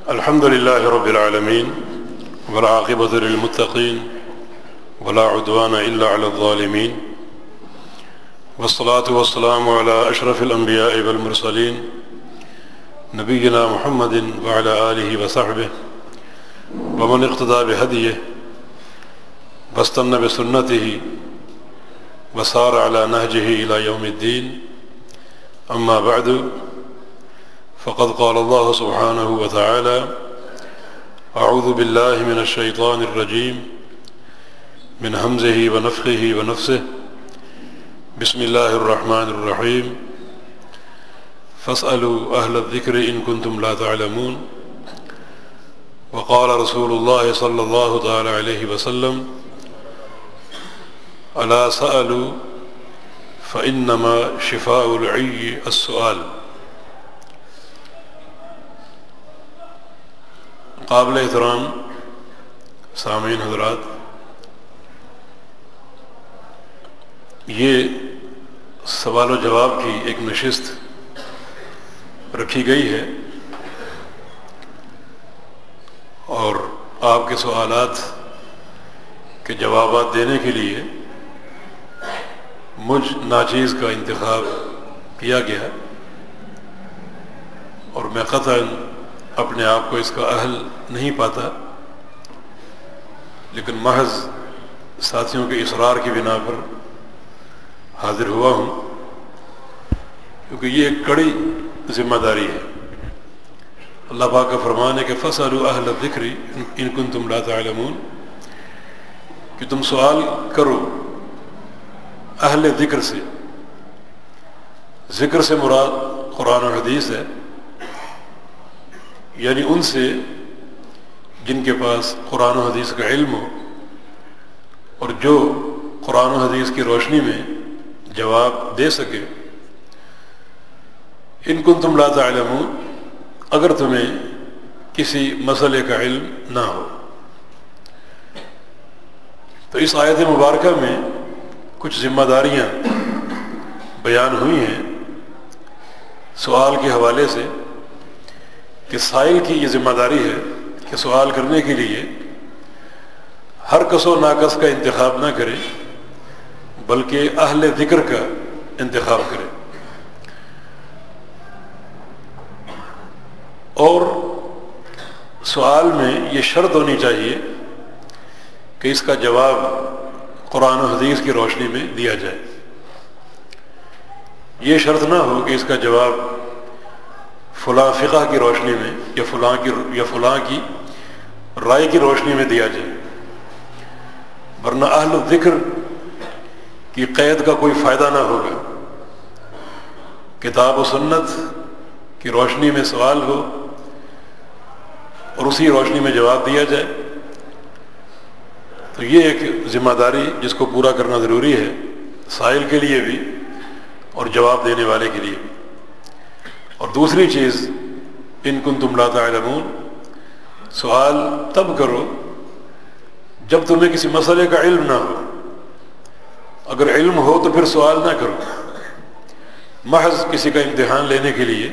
الحمد لله رب العالمين والعاقبة للمتقين ولا عدوان إلا على الظالمين والصلاة والسلام على أشرف الأنبياء والمرسلين نبينا محمد وعلى آله وصحبه ومن اقتدى بهديه واستنى بسنته وسار على نهجه إلى يوم الدين. أما بعد، فقد قال الله سبحانه وتعالى: أعوذ بالله من الشيطان الرجيم من همزه ونفخه ونفسه. بسم الله الرحمن الرحيم. فاسألوا أهل الذكر إن كنتم لا تعلمون. وقال رسول الله صلى الله تعالى عليه وسلم: ألا سألوا فإنما شفاء العي السؤال. قابل احترام سامعین حضرات، یہ سوال و جواب کی ایک نشست رکھی گئی ہے اور آپ کے سوالات کے جوابات دینے کے لیے مجھ ناچیز کا انتخاب کیا گیا، اور میں قطعاً اپنے آپ کو اس کا اہل نہیں پاتا، لیکن محض ساتھیوں کے اصرار کی بنا پر حاضر ہوا ہوں، کیونکہ یہ ایک کڑی ذمہ داری ہے۔ اللہ پاک کا فرمان ہے کہ فَاسْأَلُوا أَهْلَ الذِّكْرِ إِن كُنتُمْ لَا تَعْلَمُونَ، کہ تم سوال کرو اہل ذکر سے۔ ذکر سے مراد قرآن و حدیث ہے، یعنی ان سے جن کے پاس قرآن و حدیث کا علم ہو اور جو قرآن و حدیث کی روشنی میں جواب دے سکے۔ ان کنتم لا تعلمون، اگر تمہیں کسی مسئلے کا علم نہ ہو۔ تو اس آیت مبارکہ میں کچھ ذمہ داریاں بیان ہوئی ہیں سوال کے حوالے سے، کہ سائل کی یہ ذمہ داری ہے کہ سوال کرنے کے لیے ہر کس و ناکس کا انتخاب نہ کرے، بلکہ اہل ذکر کا انتخاب کرے، اور سوال میں یہ شرط ہونی چاہیے کہ اس کا جواب قرآن و حدیث کی روشنی میں دیا جائے۔ یہ شرط نہ ہو کہ اس کا جواب فلاں فقہ کی روشنی میں یا فلاں کی رائے کی روشنی میں دیا جائے، ورنہ اہل الذکر کی قید کا کوئی فائدہ نہ ہوگا۔ کتاب و سنت کی روشنی میں سوال ہو اور اسی روشنی میں جواب دیا جائے، تو یہ ایک ذمہ داری جس کو پورا کرنا ضروری ہے، سائل کے لیے بھی اور جواب دینے والے کے لیے بھی۔ اور دوسری چیز، ان کنتم لا تعلمون، سوال تب کرو جب تمہیں کسی مسئلے کا علم نہ ہو۔ اگر علم ہو تو پھر سوال نہ کرو، محض کسی کا امتحان لینے کے لیے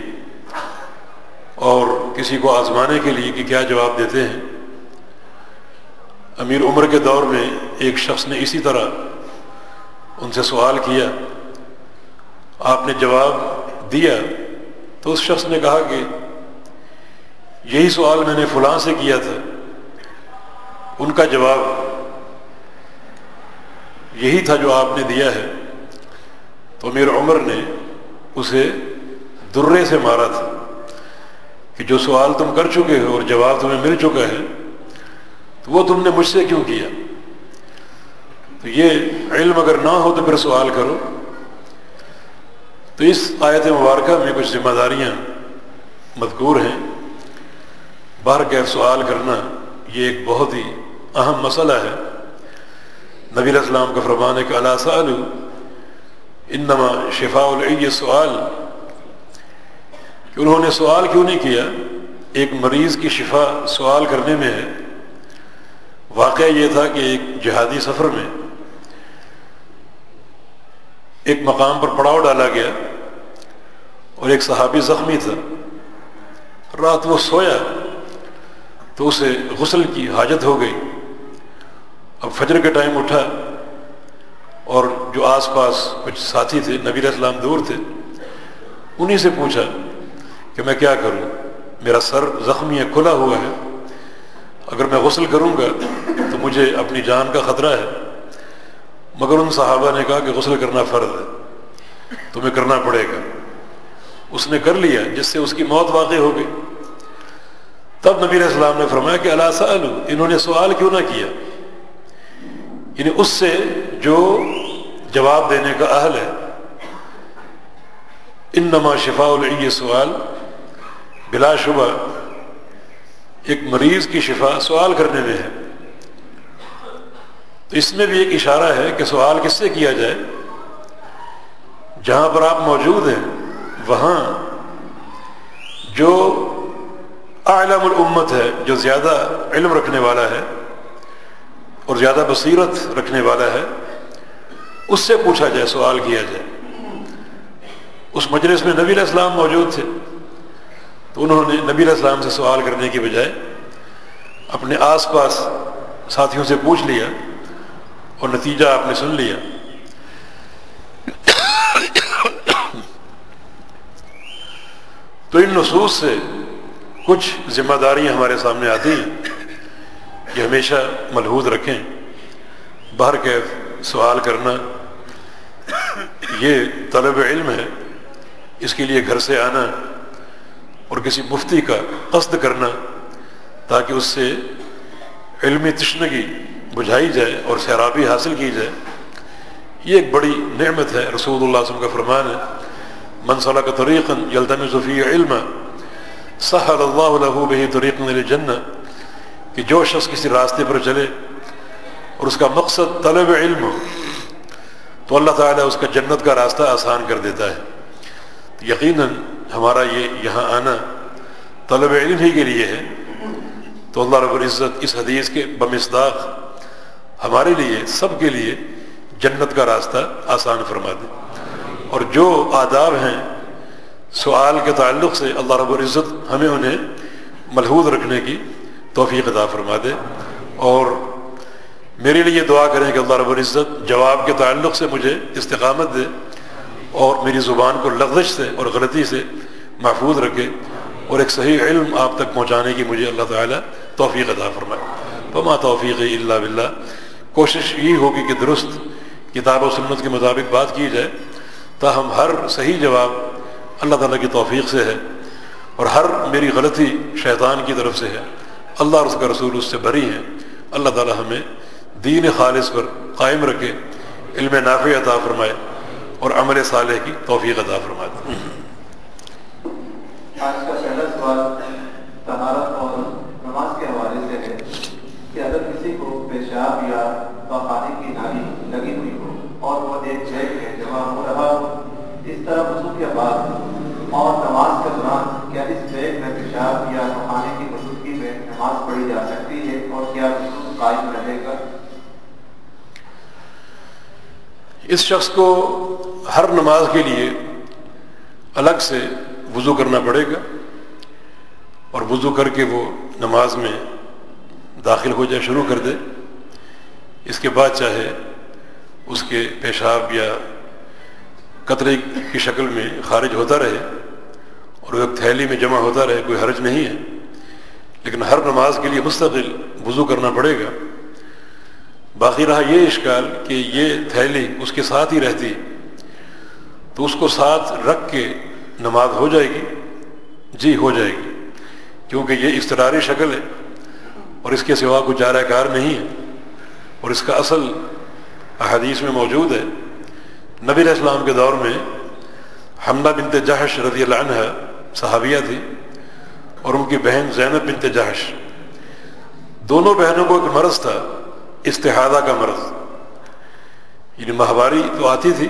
اور کسی کو آزمانے کے لیے کہ کیا جواب دیتے ہیں۔ امیر عمر کے دور میں ایک شخص نے اسی طرح ان سے سوال کیا، آپ نے جواب دیا تو اس شخص نے کہا کہ یہی سوال میں نے فلاں سے کیا تھا، ان کا جواب یہی تھا جو آپ نے دیا ہے۔ تو امیر عمر نے اسے درے سے مارا تھا کہ جو سوال تم کر چکے ہو اور جواب تمہیں مل چکا ہے، تو وہ تم نے مجھ سے کیوں کیا؟ تو یہ علم اگر نہ ہو تو پھر سوال کرو۔ تو اس آیت مبارکہ میں کچھ ذمہ داریاں مذکور ہیں۔ بہرکیف سوال کرنا یہ ایک بہت ہی اہم مسئلہ ہے۔ نبی علیہ السلام کا فرمان ہے کہ الا سألوا انما شفاء العی السؤال، کہ انہوں نے سوال کیوں نہیں کیا؟ ایک مریض کی شفا سوال کرنے میں ہے۔ واقعہ یہ تھا کہ ایک جہادی سفر میں ایک مقام پر پڑاؤ ڈالا گیا اور ایک صحابی زخمی تھا، رات وہ سویا تو اسے غسل کی حاجت ہو گئی. اب فجر کے ٹائم اٹھا اور جو آس پاس کچھ ساتھی تھے نبی علیہ السلام دور تھے, انہی سے پوچھا کہ میں کیا کروں, میرا سر زخمی ہے, کھلا ہوا ہے, اگر میں غسل کروں گا تو مجھے اپنی جان کا خطرہ ہے. مگر ان صحابہ نے کہا کہ غسل کرنا فرض ہے, تمہیں کرنا پڑے گا. اس نے کر لیا جس سے اس کی موت واقع ہو گئی. تب نبی علیہ السلام نے فرمایا کہ الا سألوا, انہوں نے سوال کیوں نہ کیا, یعنی اس سے جو جواب دینے کا اہل ہے. انما شفاء العی سوال, بلا شبہ ایک مریض کی شفا سوال کرنے میں ہے. تو اس میں بھی ایک اشارہ ہے کہ سوال کس سے کیا جائے, جہاں پر آپ موجود ہیں وہاں جو اعلم الامت ہے, جو زیادہ علم رکھنے والا ہے اور زیادہ بصیرت رکھنے والا ہے, اس سے پوچھا جائے, سوال کیا جائے. اس مجلس میں نبی علیہ السلام موجود تھے, تو انہوں نے نبی علیہ السلام سے سوال کرنے کی بجائے اپنے آس پاس ساتھیوں سے پوچھ لیا اور نتیجہ آپ نے سن لیا. تو ان نصوص سے کچھ ذمہ داریاں ہمارے سامنے آتی ہیں کہ ہمیشہ ملحوظ رکھیں. بہرکیف سوال کرنا یہ طلب علم ہے, اس کے لیے گھر سے آنا اور کسی مفتی کا قصد کرنا تاکہ اس سے علمی تشنگی بجھائی جائے اور سیرابی حاصل کی جائے, یہ ایک بڑی نعمت ہے. رسول اللہ صلی اللہ علیہ وسلم کا فرمان ہے, من سلک طریقا یلتمس فیہ علما سہل اللہ لہ بہ طریقا الی الجنہ, کہ جو شخص کسی راستے پر چلے اور اس کا مقصد طلب علم ہو تو اللہ تعالیٰ اس کا جنت کا راستہ آسان کر دیتا ہے. یقیناً ہمارا یہ یہاں آنا طلب علم ہی کے لیے ہے, تو اللہ رب العزت اس حدیث کے بمصداق ہمارے لیے سب کے لیے جنت کا راستہ آسان فرما دے. اور جو آداب ہیں سوال کے تعلق سے اللہ رب العزت ہمیں انہیں ملحوظ رکھنے کی توفیق عطا فرما دے. اور میرے لیے دعا کریں کہ اللہ رب العزت جواب کے تعلق سے مجھے استقامت دے اور میری زبان کو لغزش سے اور غلطی سے محفوظ رکھے, اور ایک صحیح علم آپ تک پہنچانے کی مجھے اللہ تعالیٰ توفیق عطا فرمائے. فما توفیقی الا باللہ. کوشش یہ ہوگی کہ درست کتاب و سنت کے مطابق بات کی جائے, تاہم ہر صحیح جواب اللہ تعالیٰ کی توفیق سے ہے اور ہر میری غلطی شیطان کی طرف سے ہے. اللہ اور اس کا رسول اس سے بری ہیں. اللہ تعالیٰ ہمیں دین خالص پر قائم رکھے, علم نافع عطا فرمائے اور عمل صالح کی توفیق عطا فرمائے. آج کا پہلا سوال طہارت اور نماز کے حوالے سے ہے کہ اگر کسی کو پیشاب یا پخانے کی نالی لگی ہوئی ہو اور وہ ایک جگہ میں جمع ہو رہا ہو, اس طرح وضو کے بعد اور نماز کے دوران کیا اس بیگ میں پیشاب یا پخانے کی موجودگی میں نماز پڑھی جا سکتی ہے اور کیا وضو قائم رہے گا؟ اس شخص کو ہر نماز کے لیے الگ سے وضو کرنا پڑے گا, اور وضو کر کے وہ نماز میں داخل ہو جائے, شروع کر دے. اس کے بعد چاہے اس کے پیشاب یا قطرے کی شکل میں خارج ہوتا رہے اور وہ ایک تھیلی میں جمع ہوتا رہے, کوئی حرج نہیں ہے, لیکن ہر نماز کے لیے مستقل وضو کرنا پڑے گا. باقی رہا یہ اشکال کہ یہ تھیلی اس کے ساتھ ہی رہتی, تو اس کو ساتھ رکھ کے نماز ہو جائے گی؟ جی ہو جائے گی, کیونکہ یہ اضطراری شکل ہے اور اس کے سوا کوئی چارہ کار نہیں ہے. اور اس کا اصل احادیث میں موجود ہے. نبی علیہ السلام کے دور میں حمنہ بنت جحش رضی اللہ عنہ صحابیہ تھی, اور ان کی بہن زینب بنت جحش, دونوں بہنوں کو ایک مرض تھا, استحاضہ کا مرض. یعنی ماہواری تو آتی تھی,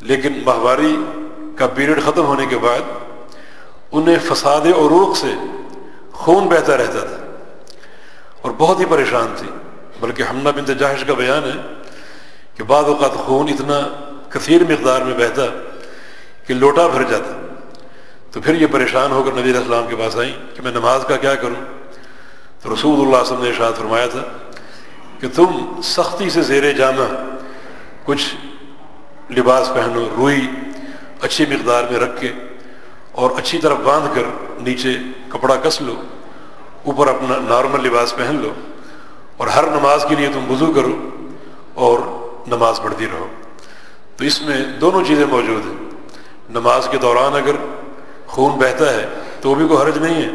لیکن ماہواری کا پیریڈ ختم ہونے کے بعد انہیں فساد عروق سے خون بہتا رہتا تھا اور بہت ہی پریشان تھی. بلکہ حمنہ بنت جحش کا بیان ہے کہ بعض اوقات خون اتنا کثیر مقدار میں بہتا کہ لوٹا بھر جاتا. تو پھر یہ پریشان ہو کر نبی علیہ السلام کے پاس آئیں کہ میں نماز کا کیا کروں. تو رسول اللہ صلی اللہ علیہ وسلم نے ارشاد فرمایا تھا کہ تم سختی سے زیر جامہ کچھ لباس پہنو، روئی اچھی مقدار میں رکھ کے اور اچھی طرح باندھ کر نیچے کپڑا کس لو، اوپر اپنا نارمل لباس پہن لو، اور ہر نماز کے لیے تم وضو کرو اور نماز پڑھتی رہو۔ تو اس میں دونوں چیزیں موجود ہیں۔ نماز کے دوران اگر خون بہتا ہے تو وہ بھی کوئی حرج نہیں ہے،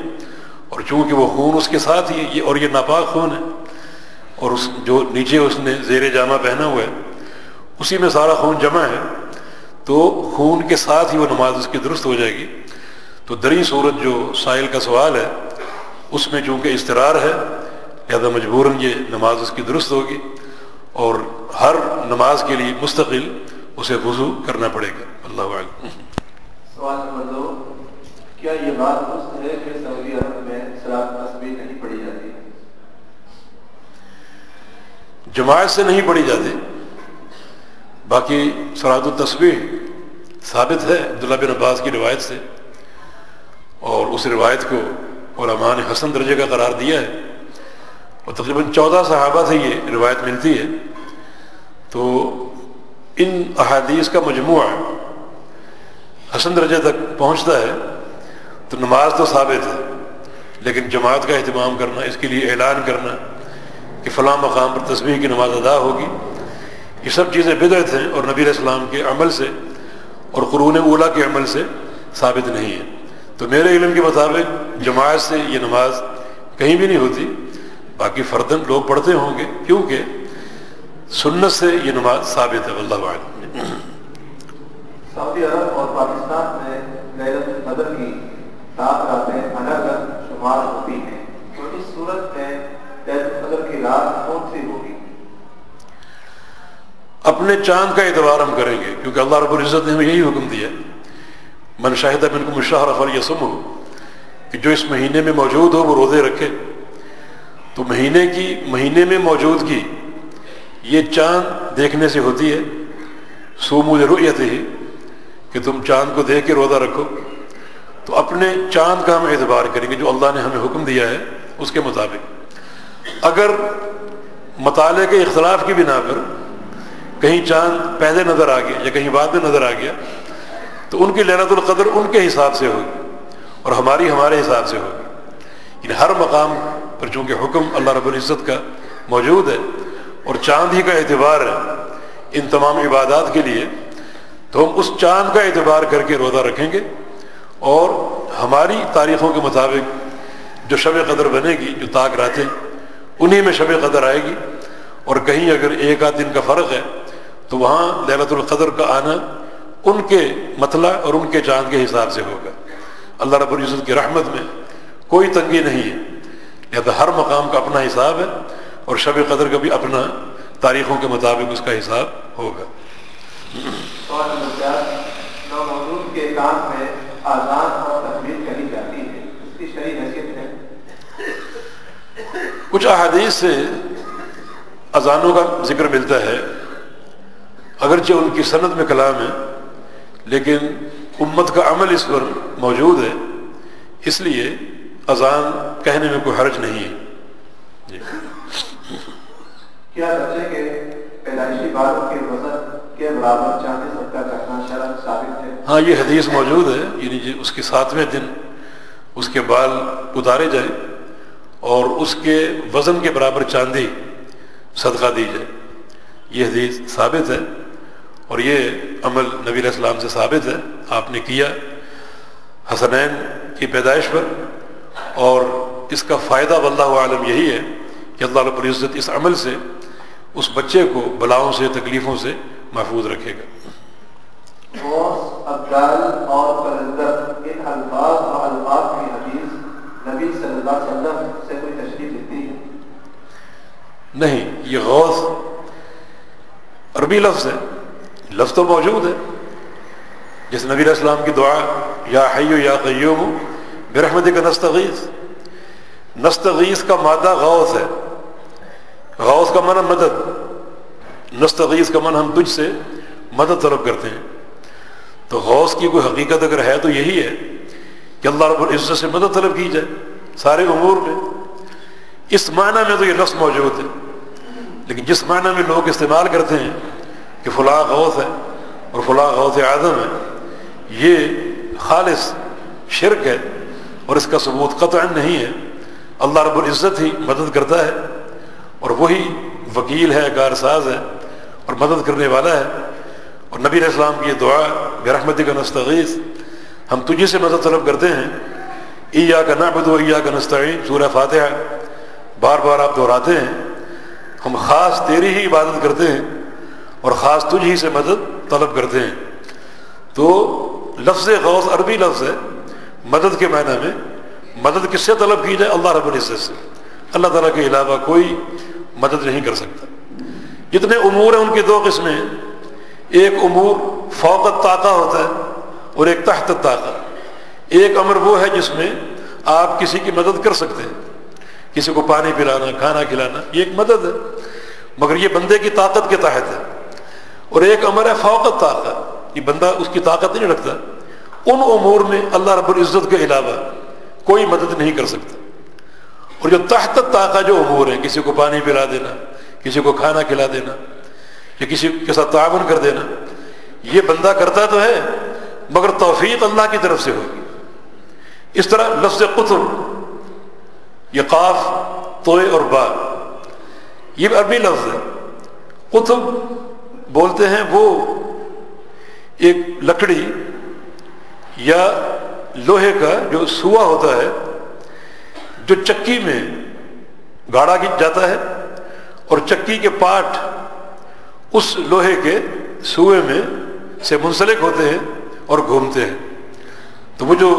اور چونکہ وہ خون اس کے ساتھ ہی ہے اور یہ ناپاک خون ہے، اور اس جو نیچے اس نے زیر جامہ پہنا ہوا ہے اسی میں سارا خون جمع ہے، تو خون کے ساتھ ہی وہ نماز اس کی درست ہو جائے گی۔ تو دریں صورت جو سائل کا سوال ہے اس میں چونکہ اضطرار ہے لہذا مجبوراً یہ نماز اس کی درست ہوگی، اور ہر نماز کے لیے مستقل اسے وضو کرنا پڑے گا۔ اللہ اعلم۔ سوال نمبر 2، کیا یہ بات درست ہے کہ سعودی عرب میں صلاۃ تسبیح نہیں پڑھی جاتی؟ جماعت سے نہیں پڑھی جاتی، باقی صلاۃ التسبیح ثابت ہے عبداللہ بن عباس کی روایت سے، اور اس روایت کو علماء نے حسن درجے کا قرار دیا ہے، اور تقریباً 14 صحابہ سے یہ روایت ملتی ہے۔ تو ان احادیث کا مجموعہ حسن درجے تک پہنچتا ہے تو نماز تو ثابت ہے، لیکن جماعت کا اہتمام کرنا، اس کے لیے اعلان کرنا کہ فلاں مقام پر تسبیح کی نماز ادا ہوگی، یہ سب چیزیں بدعت ہیں اور نبی علیہ السلام کے عمل سے اور قرون اولیٰ کے عمل سے ثابت نہیں ہے۔ تو میرے علم کے مطابق جماعت سے یہ نماز کہیں بھی نہیں ہوتی، باقی فرداً لوگ پڑھتے ہوں گے کیونکہ سنت سے یہ نماز ثابت ہے۔ واللہ اعلم۔ سعودی عرب اور پاکستان میں لیلۃ القدر کی 7 راتیں الگ الگ شمار ہوتی ہیں، تو اس صورت میں لیلۃ القدر کی رات کون سی ہوگی؟ اپنے چاند کا اعتبار ہم کریں گے، کیونکہ اللہ رب العزت نے ہمیں یہی حکم دیا، من شہد منکم الشہر فلیصمہ، کہ جو اس مہینے میں موجود ہو وہ روزے رکھے۔ تو مہینے میں موجودگی یہ چاند دیکھنے سے ہوتی ہے، صوموا لرؤیتہ، کہ تم چاند کو دیکھ کے روزہ رکھو۔ تو اپنے چاند کا ہم اعتبار کریں گے جو اللہ نے ہمیں حکم دیا ہے اس کے مطابق۔ اگر مطالعے کے اختلاف کی بنا پر کہیں چاند پہلے نظر آ گیا یا کہیں بعد میں نظر آ گیا تو ان کی لیلۃ القدر ان کے حساب سے ہوگی اور ہمارے حساب سے ہوگی۔ یعنی ہر مقام پر چونکہ حکم اللہ رب العزت کا موجود ہے اور چاند ہی کا اعتبار ہے ان تمام عبادات کے لیے، تو ہم اس چاند کا اعتبار کر کے روزہ رکھیں گے، اور ہماری تاریخوں کے مطابق جو شب قدر بنے گی، جو تاک راتیں انہی میں شب قدر آئے گی، اور کہیں اگر ایک آدھ دن کا فرق ہے تو وہاں لیلۃ القدر کا آنا ان کے مطلع اور ان کے چاند کے حساب سے ہوگا۔ اللہ رب العزت کی رحمت میں کوئی تنگی نہیں ہے، لہذا ہر مقام کا اپنا حساب ہے اور شب قدر کا بھی اپنا تاریخوں کے مطابق اس کا حساب ہوگا۔ سوال نمبر 4، نومولود کے کان میں آذان اور تکبیر کہی جاتی ہے، اس کی شرعی حیثیت ہے؟ کچھ احادیث سے اذانوں کا ذکر ملتا ہے، اگرچہ ان کی سند میں کلام ہے، لیکن امت کا عمل اس پر موجود ہے، اس لیے اذان کہنے میں کوئی حرج نہیں ہے۔ جی۔ کیا بچے کے پیدائشی بالوں کے وزن کے برابر چاندی صدقہ کرنا شرعاً ثابت ہے؟ ہاں، یہ حدیث موجود ہے، یعنی اس کے 7ویں دن اس کے بال اتارے جائیں اور اس کے وزن کے برابر چاندی صدقہ دی جائے، یہ حدیث ثابت ہے، اور یہ عمل نبی علیہ السلام سے ثابت ہے، آپ نے کیا حسنین کی پیدائش پر، اور اس کا فائدہ واللہ عالم یہی ہے کہ اللہ رب العزت اس عمل سے اس بچے کو بلاؤں سے تکلیفوں سے محفوظ رکھے گا۔ غوث، ابدال اور قلندر، ان الفاظ اور الفاظ کی حدیث نبی صلی اللہ علیہ وسلم سے کوئی تشریح ملتی ہے؟ نہیں، یہ غوث عربی لفظ ہے، لفظ تو موجود ہے، جیسے نبی علیہ السلام کی دعا یا حی یا قیوم برحمتک نستغیث، نستغیث کا مادہ غوث ہے، غوث کا معنی مدد، نستغیث کا معنی ہم تجھ سے مدد طلب کرتے ہیں۔ تو غوث کی کوئی حقیقت اگر ہے تو یہی ہے کہ اللہ رب العزت سے مدد طلب کی جائے سارے امور میں، اس معنی میں تو یہ لفظ موجود ہے، لیکن جس معنی میں لوگ استعمال کرتے ہیں کہ فلاں غوث ہے اور فلاں غوث اعظم ہے، یہ خالص شرک ہے اور اس کا ثبوت قطعاً نہیں ہے۔ اللہ رب العزت ہی مدد کرتا ہے اور وہی وکیل ہے، کارساز ہے اور مدد کرنے والا ہے۔ اور نبی علیہ السلام کی یہ دعا برحمتک نستغیث، ہم تجھی سے مدد طلب کرتے ہیں، ایاک نعبد و ایاک نستعین، سورہ فاتحہ بار بار آپ دہراتے ہیں، ہم خاص تیری ہی عبادت کرتے ہیں اور خاص تجھ ہی سے مدد طلب کرتے ہیں۔ تو لفظ غوث عربی لفظ ہے، مدد کے معنی میں مدد کس سے طلب کی جائے؟ اللہ رب العزت سے، اللہ تعالیٰ کے علاوہ کوئی مدد نہیں کر سکتا۔ جتنے امور ہیں ان کی دو قسمیں ہیں، ایک امور فوق الطاقہ ہوتا ہے اور ایک تحت الطاقہ۔ ایک امر وہ ہے جس میں آپ کسی کی مدد کر سکتے ہیں، کسی کو پانی پلانا، کھانا کھلانا، یہ ایک مدد ہے، مگر یہ بندے کی طاقت کے تحت ہے۔ اور ایک امر ہے فوق الطاقہ، یہ بندہ اس کی طاقت نہیں رکھتا، ان امور میں اللہ رب العزت کے علاوہ کوئی مدد نہیں کر سکتا۔ اور جو تحت الطاقہ جو امور ہیں، کسی کو پانی پلا دینا، کسی کو کھانا کھلا دینا یا کسی کے ساتھ تعاون کر دینا، یہ بندہ کرتا تو ہے مگر توفیق اللہ کی طرف سے ہوگی۔ اس طرح لفظ قطب، یہ قاف طوئے اور با، یہ عربی لفظ ہے۔ قطب بولتے ہیں وہ ایک لکڑی یا لوہے کا جو سوا ہوتا ہے، جو چکی میں گاڑا جاتا ہے اور چکی کے پارٹ اس لوہے کے سوئے میں سے منسلک ہوتے ہیں اور گھومتے ہیں۔ تو وہ جو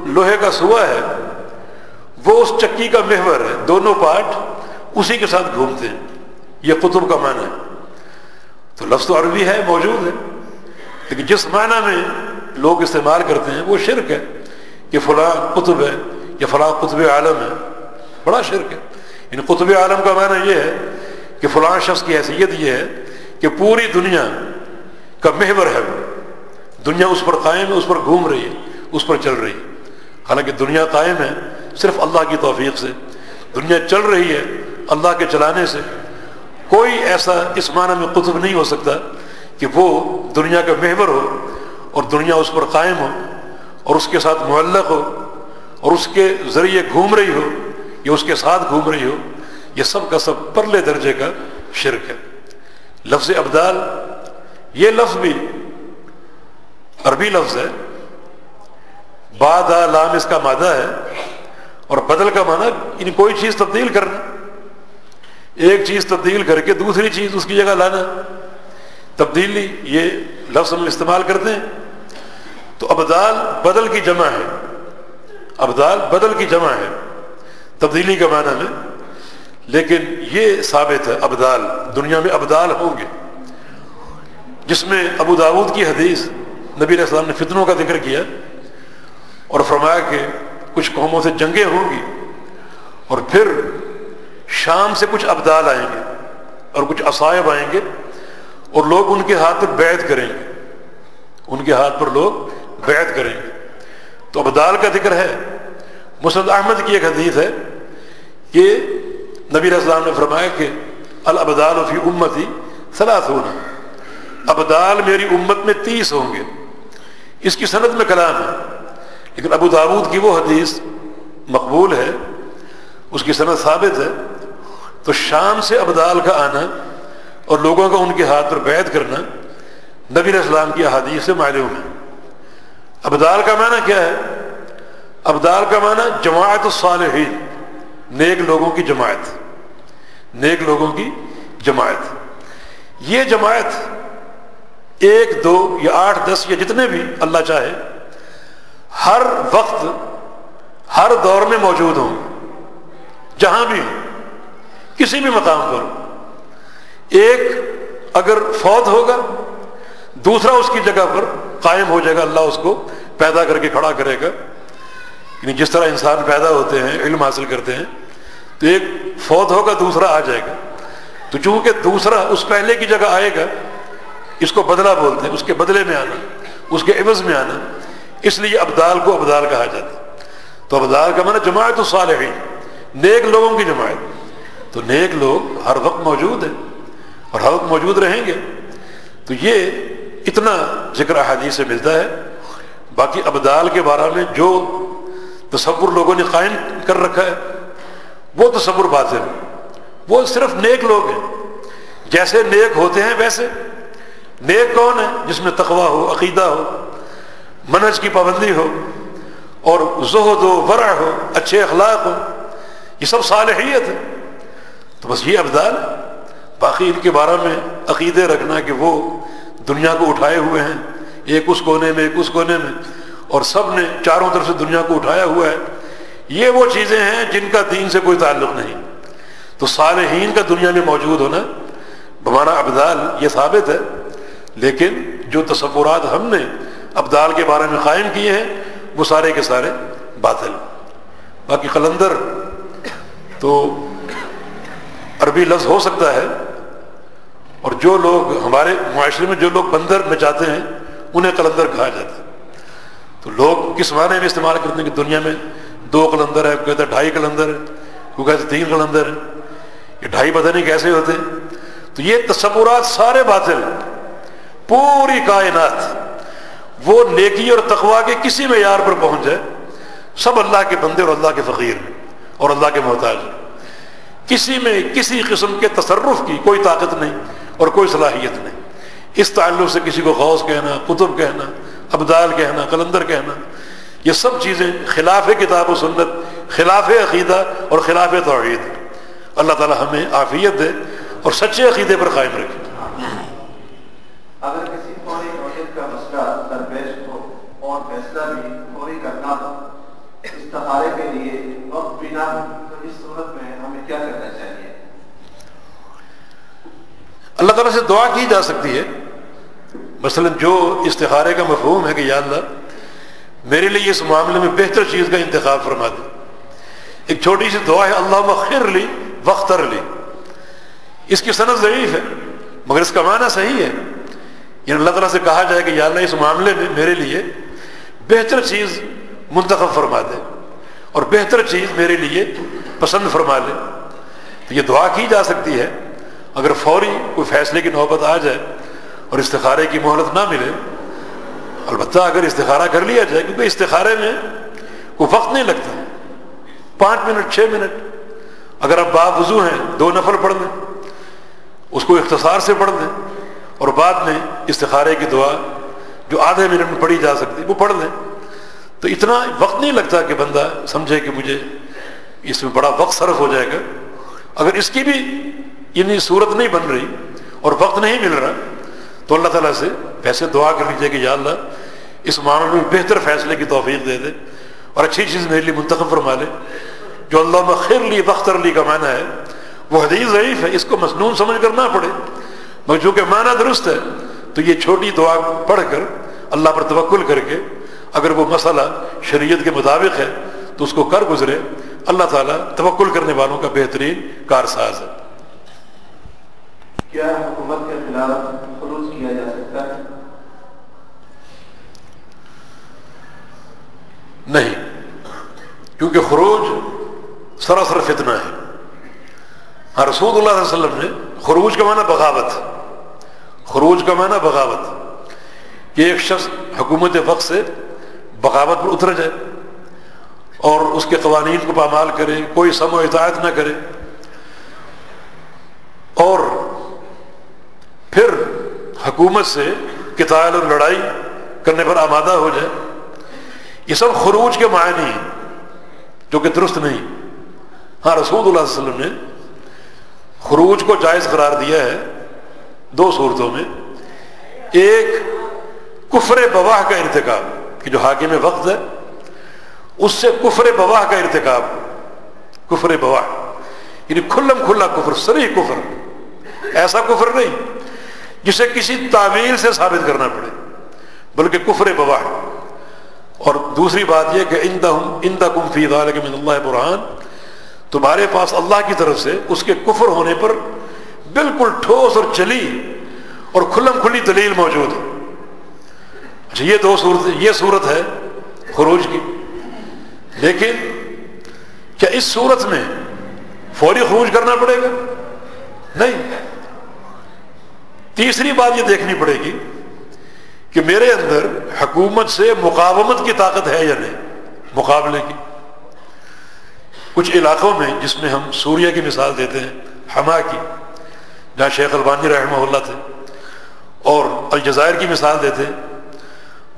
لوہے کا سوا ہے وہ اس چکی کا محور ہے، دونوں پارٹ اسی کے ساتھ گھومتے ہیں، یہ قطب کا معنی ہے۔ تو لفظ تو عربی ہے، موجود ہے، لیکن جس معنی میں لوگ استعمال کرتے ہیں وہ شرک ہے کہ فلاں قطب ہے یا فلاں قطب عالم ہے، بڑا شرک ہے۔ ان قطب عالم کا معنی یہ ہے کہ فلاں شخص کی حیثیت یہ ہے کہ پوری دنیا کا محور ہے، وہ دنیا اس پر قائم ہے، اس پر گھوم رہی ہے، اس پر چل رہی ہے۔ حالانکہ دنیا قائم ہے صرف اللہ کی توفیق سے، دنیا چل رہی ہے اللہ کے چلانے سے۔ کوئی ایسا اس معنی میں قطب نہیں ہو سکتا کہ وہ دنیا کا محور ہو اور دنیا اس پر قائم ہو اور اس کے ساتھ معلق ہو اور اس کے ذریعے گھوم رہی ہو یا اس کے ساتھ گھوم رہی ہو۔ یہ سب کا سب پرلے درجے کا شرک ہے۔ لفظ ابدال، یہ لفظ بھی عربی لفظ ہے، بعد لام اس کا مادہ ہے، اور بدل کا معنی یعنی کوئی چیز تبدیل کرنا، ایک چیز تبدیل کر کے دوسری چیز اس کی جگہ لانا، تبدیلی، یہ لفظ ہم استعمال کرتے ہیں۔ تو ابدال بدل کی جمع ہے، ابدال بدل کی جمع ہے تبدیلی کے معنی میں، لیکن یہ ثابت ہے ابدال، دنیا میں ابدال ہوں گے، جس میں ابو داود کی حدیث نبی علیہ السلام نے فتنوں کا ذکر کیا اور فرمایا کہ کچھ قوموں سے جنگیں ہوں گی اور پھر شام سے کچھ ابدال آئیں گے اور کچھ اصائب آئیں گے اور لوگ ان کے ہاتھ پر بیعت کریں گے، ان کے ہاتھ پر لوگ بیعت کریں گے۔ تو ابدال کا ذکر ہے۔ مسند احمد کی ایک حدیث ہے کہ نبی علیہ السلام نے فرمایا کہ الابدال فی امتی 30، ابدال میری امت میں 30 ہوں گے۔ اس کی سند میں کلام ہے، لیکن ابو داود کی وہ حدیث مقبول ہے، اس کی سند ثابت ہے۔ تو شام سے ابدال کا آنا اور لوگوں کا ان کے ہاتھ پر بیعت کرنا نبی علیہ السلام کی احادیث سے معلوم ہے۔ ابدال کا معنی کیا ہے؟ ابدال کا معنی جماعت الصالحین، نیک لوگوں کی جماعت، نیک لوگوں کی جماعت۔ یہ جماعت 1 2 یا 8 10 یا جتنے بھی اللہ چاہے ہر وقت ہر دور میں موجود ہوں، جہاں بھی ہوں، کسی بھی مقام پر۔ ایک اگر فوت ہوگا دوسرا اس کی جگہ پر قائم ہو جائے گا، اللہ اس کو پیدا کر کے کھڑا کرے گا۔ یعنی جس طرح انسان پیدا ہوتے ہیں، علم حاصل کرتے ہیں، تو ایک فوت ہوگا دوسرا آ جائے گا۔ تو چونکہ دوسرا اس پہلے کی جگہ آئے گا، اس کو بدلہ بولتے ہیں، اس کے بدلے میں آنا، اس کے عوض میں آنا، اس لیے ابدال کو ابدال کہا جاتا ہے۔ تو ابدال کا معنی جماعت الصالحین، نیک لوگوں کی جماعت۔ تو نیک لوگ ہر وقت موجود ہیں اور ہر وقت موجود رہیں گے. تو یہ اتنا ذکر احادیث سے ملتا ہے. باقی ابدال کے بارے میں جو تصور لوگوں نے قائم کر رکھا ہے وہ تصور باطل ہے. وہ صرف نیک لوگ ہیں، جیسے نیک ہوتے ہیں ویسے. نیک کون ہے؟ جس میں تقویٰ ہو، عقیدہ ہو، منہج کی پابندی ہو اور زہد و ورع ہو، اچھے اخلاق ہو. یہ سب صالحیت ہے. تو بس یہ ابدال ہے. باقی ان کے بارے میں عقیدے رکھنا کہ وہ دنیا کو اٹھائے ہوئے ہیں، ایک اس کونے میں ایک اس کونے میں، اور سب نے چاروں طرف سے دنیا کو اٹھایا ہوا ہے، یہ وہ چیزیں ہیں جن کا دین سے کوئی تعلق نہیں. تو صالحین کا دنیا میں موجود ہونا بمعنی ابدال یہ ثابت ہے. لیکن جو تصورات ہم نے ابدال کے بارے میں قائم کیے ہیں وہ سارے کے سارے باطل. باقی قلندر تو عربی لفظ ہو سکتا ہے، اور جو لوگ ہمارے معاشرے میں جو لوگ بندر نچاتے ہیں انہیں قلندر کہا جاتا ہے. تو لوگ کس معنی میں استعمال کرتے ہیں کہ دنیا میں 2 قلندر ہے، کوئی کہتا ہے 2.5 قلندر ہے، کوئی کہتا ہے 3 قلندر ہے. یہ 2.5 پتہ نہیں کیسے ہوتے ہیں. تو یہ تصورات سارے باطل. پوری کائنات وہ نیکی اور تقویٰ کے کسی معیار پر پہنچ جائے، سب اللہ کے بندے اور اللہ کے فقیر ہیں اور اللہ کے محتاج ہیں. کسی میں کسی قسم کے تصرف کی کوئی طاقت نہیں اور کوئی صلاحیت نہیں. اس تعلق سے کسی کو غوث کہنا، قطب کہنا، ابدال کہنا، قلندر کہنا، یہ سب چیزیں خلاف کتاب و سنت، خلاف عقیدہ اور خلاف توحید. اللہ تعالی ہمیں عافیت دے اور سچے عقیدے پر قائم رکھے. اگر کسی فوری نوٹس کا مسئلہ درپیش ہو اور فیصلہ بھی فوری کرنا ہو استخارے کے لیے وقت بنا ہو، تو اس صورت میں ہمیں کیا کرنا چاہیے؟ اللہ تعالیٰ سے دعا کی جا سکتی ہے. مثلا جو استخارے کا مفہوم ہے کہ یا اللہ میرے لیے اس معاملے میں بہتر چیز کا انتخاب فرما دے. ایک چھوٹی سی دعا ہے اللہم خیر لی واختر لی. اس کی سند ضعیف ہے مگر اس کا معنی صحیح ہے. یعنی اللہ تعالیٰ سے کہا جائے کہ یا اللہ اس معاملے میں میرے لیے بہتر چیز منتخب فرما دے اور بہتر چیز میرے لیے پسند فرما لے. تو یہ دعا کی جا سکتی ہے. اگر فوری کوئی فیصلے کی نوبت آ جائے اور استخارے کی مہلت نہ ملے، البتہ اگر استخارہ کر لیا جائے، کیونکہ استخارے میں کوئی وقت نہیں لگتا، 5 منٹ 6 منٹ. اگر آپ باوضو ہیں 2 نفل پڑھ لیں، اس کو اختصار سے پڑھ لیں اور بعد میں استخارے کی دعا جو آدھے منٹ میں پڑھی جا سکتی وہ پڑھ لیں. تو اتنا وقت نہیں لگتا کہ بندہ سمجھے کہ مجھے اس میں بڑا وقت صرف ہو جائے گا. اگر اس کی بھی یعنی صورت نہیں بن رہی اور وقت نہیں مل رہا تو اللہ تعالیٰ سے ویسے دعا کر لیجیے کہ یا اللہ اس معاملے میں بہتر فیصلے کی توفیق دے دے اور اچھی چیز میرے لیے منتخب فرما لے. جو اللہم خیر لی واختر لی کا معنی ہے وہ حدیث ضعیف ہے، اس کو مسنون سمجھ کر نہ پڑھے، مگر چونکہ معنی درست ہے تو یہ چھوٹی دعا پڑھ کر اللہ پر توکل کر کے اگر وہ مسئلہ شریعت کے مطابق ہے تو اس کو کر گزرے. اللہ تعالیٰ توکل کرنے والوں کا بہترین کارساز ہے. کیا حکومت کے خلاف خروج کیا جا سکتا ہے؟ نہیں، کیونکہ خروج سراسر فتنہ ہے. ہاں رسول اللہ صلی اللہ علیہ وسلم نے خروج کا معنی بغاوت، خروج کا معنی بغاوت کہ ایک شخص حکومت وقت سے بغاوت پر اتر جائے اور اس کے قوانین کو پامال کرے، کوئی سمع و اطاعت نہ کرے اور پھر حکومت سے قتال اور لڑائی کرنے پر آمادہ ہو جائے. یہ سب خروج کے معنی ہیں جو کہ درست نہیں. ہاں رسول اللہ صلی اللہ علیہ وسلم نے خروج کو جائز قرار دیا ہے 2 صورتوں میں. ایک کفر بواہ کا ارتکاب کہ جو حاکم وقت ہے اس سے کفر بواہ کا ارتکاب، کفر بواہ یعنی کھلم کھلا کفر، صریح کفر، ایسا کفر نہیں جسے کسی تعویل سے ثابت کرنا پڑے بلکہ کفر بواہ. اور دوسری بات یہ کہ عندکم فی ذلک من اللہ برہان، تمہارے پاس اللہ کی طرف سے اس کے کفر ہونے پر بالکل ٹھوس اور چلی اور کھلم کھلی دلیل موجود ہے. اچھا یہ 2 صورت، یہ صورت ہے خروج کی. لیکن کیا اس صورت میں فوری خروج کرنا پڑے گا؟ نہیں۔ تیسری بات یہ دیکھنی پڑے گی کہ میرے اندر حکومت سے مقاومت کی طاقت ہے یا نہیں، مقابلے کی۔ کچھ علاقوں میں، جس میں ہم سوریہ کی مثال دیتے ہیں، حما کی، جہاں شیخ البانی رحمہ اللہ تھے، اور الجزائر کی مثال دیتے ہیں،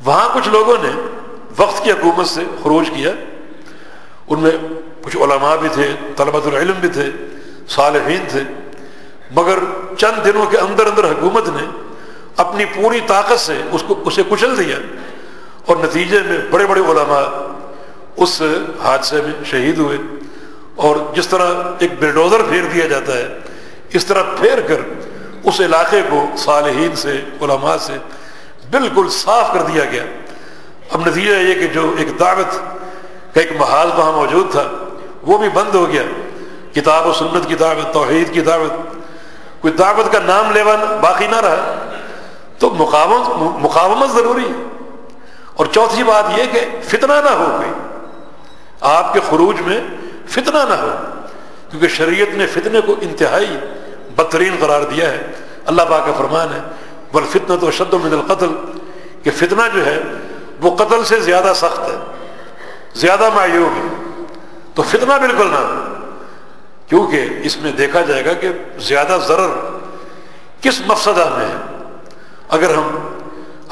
وہاں کچھ لوگوں نے وقت کی حکومت سے خروج کیا۔ ان میں کچھ علماء بھی تھے، طلبۃ العلم بھی تھے، صالحین تھے، مگر چند دنوں کے اندر اندر حکومت نے اپنی پوری طاقت سے اسے کچل دیا، اور نتیجے میں بڑے بڑے علماء اس حادثے میں شہید ہوئے۔ اور جس طرح ایک بلڈوزر پھیر دیا جاتا ہے، اس طرح پھیر کر اس علاقے کو صالحین سے، علماء سے بالکل صاف کر دیا گیا۔ اب نتیجہ یہ کہ جو ایک دعوت کا ایک محال وہاں موجود تھا، وہ بھی بند ہو گیا۔ کتاب و سنت کی دعوت، توحید کی دعوت، کوئی دعوت کا نام لیوا باقی نہ رہا۔ تو مقاومت ضروری ہے۔ اور چوتھی بات یہ کہ فتنہ نہ ہو، کوئی آپ کے خروج میں فتنہ نہ ہو، کیونکہ شریعت نے فتنے کو انتہائی بدترین قرار دیا ہے۔ اللہ پاک کا فرمان ہے والفتنۃ اشد من القتل، کہ فتنہ جو ہے وہ قتل سے زیادہ سخت ہے، زیادہ معیوب ہے۔ تو فتنہ بالکل نہ ہو، کیونکہ اس میں دیکھا جائے گا کہ زیادہ ضرر کس مفسدہ میں ہے۔ اگر ہم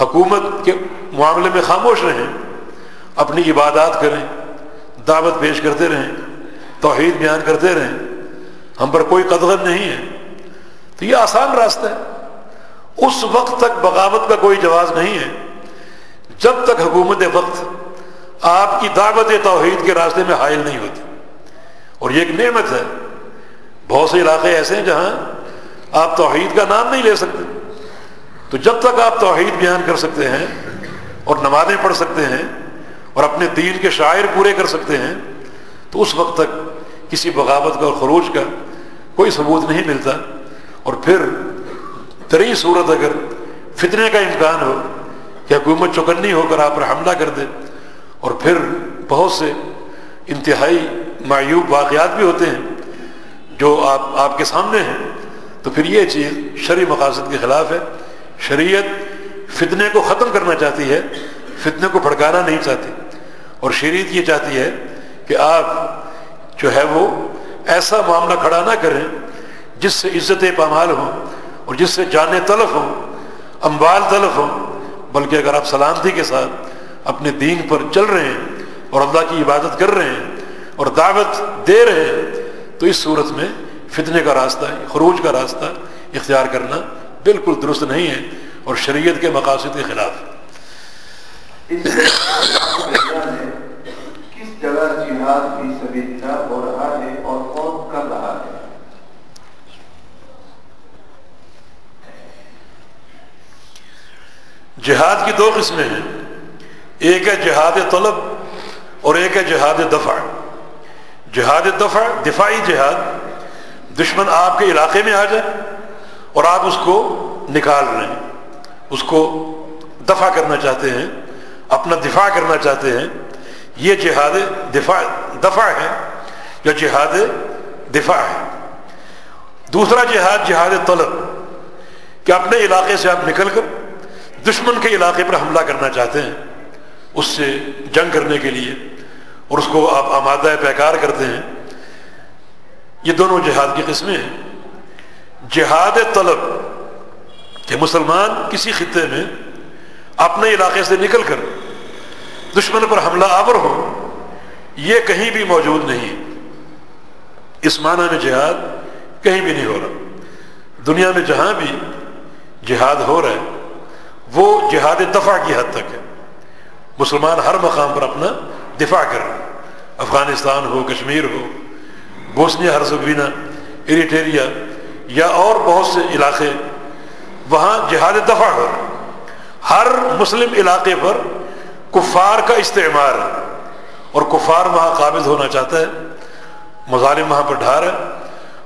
حکومت کے معاملے میں خاموش رہیں، اپنی عبادات کریں، دعوت پیش کرتے رہیں، توحید بیان کرتے رہیں، ہم پر کوئی قدغن نہیں ہے، تو یہ آسان راستہ ہے۔ اس وقت تک بغاوت کا کوئی جواز نہیں ہے جب تک حکومت وقت آپ کی دعوت توحید کے راستے میں حائل نہیں ہوتی۔ اور یہ ایک نعمت ہے۔ بہت سے علاقے ایسے ہیں جہاں آپ توحید کا نام نہیں لے سکتے، تو جب تک آپ توحید بیان کر سکتے ہیں اور نمازیں پڑھ سکتے ہیں اور اپنے دین کے شعائر پورے کر سکتے ہیں، تو اس وقت تک کسی بغاوت کا اور خروج کا کوئی ثبوت نہیں ملتا۔ اور پھر تری صورت اگر فتنے کا امکان ہو کہ حکومت چوکنے ہو کر آپ پر حملہ کر دے، اور پھر بہت سے انتہائی معیوب واقعات بھی ہوتے ہیں جو آپ کے سامنے ہیں، تو پھر یہ چیز شرعی مقاصد کے خلاف ہے۔ شریعت فتنے کو ختم کرنا چاہتی ہے، فتنے کو بھڑکانا نہیں چاہتی۔ اور شریعت یہ چاہتی ہے کہ آپ جو ہے وہ ایسا معاملہ کھڑا نہ کریں جس سے عزت پامال ہوں اور جس سے جانیں تلف ہوں، اموال تلف ہوں، بلکہ اگر آپ سلامتی کے ساتھ اپنے دین پر چل رہے ہیں اور اللہ کی عبادت کر رہے ہیں اور دعوت دے رہے ہیں، تو اس صورت میں فتنے کا راستہ، خروج کا راستہ اختیار کرنا بالکل درست نہیں ہے اور شریعت کے مقاصد کے خلاف ہے۔ کس جگہ جہاد فی سبیل اللہ ہو رہا ہے اور کون کر رہا ہے؟ جہاد کی دو قسمیں ہیں، ایک ہے جہاد طلب اور ایک ہے جہاد دفع۔ جہاد دفع، دفاعی جہاد، دشمن آپ کے علاقے میں آ جائے اور آپ اس کو نکال رہے ہیں، اس کو دفع کرنا چاہتے ہیں، اپنا دفاع کرنا چاہتے ہیں، یہ جہاد دفع ہے یا جہاد دفاع ہے۔ دوسرا جہاد جہاد طلب، کہ اپنے علاقے سے آپ نکل کر دشمن کے علاقے پر حملہ کرنا چاہتے ہیں، اس سے جنگ کرنے کے لیے، اور اس کو آپ آمادہ پیکار کرتے ہیں۔ یہ دونوں جہاد کی قسمیں ہیں۔ جہاد طلب، کہ مسلمان کسی خطے میں اپنے علاقے سے نکل کر دشمن پر حملہ آور ہو، یہ کہیں بھی موجود نہیں۔ اس معنی میں جہاد کہیں بھی نہیں ہو رہا۔ دنیا میں جہاں بھی جہاد ہو رہا ہے وہ جہاد دفع کی حد تک ہے۔ مسلمان ہر مقام پر اپنا دفاع کر رہے ہیں، افغانستان ہو، کشمیر ہو، بوسنیا ہرزیگوینہ، ایریٹریا یا اور بہت سے علاقے، وہاں جہاد دفع ہو رہا ہے۔ ہر مسلم علاقے پر کفار کا استعمار ہے اور کفار وہاں قابض ہونا چاہتا ہے، مظالم وہاں پر ڈھا رہا ہے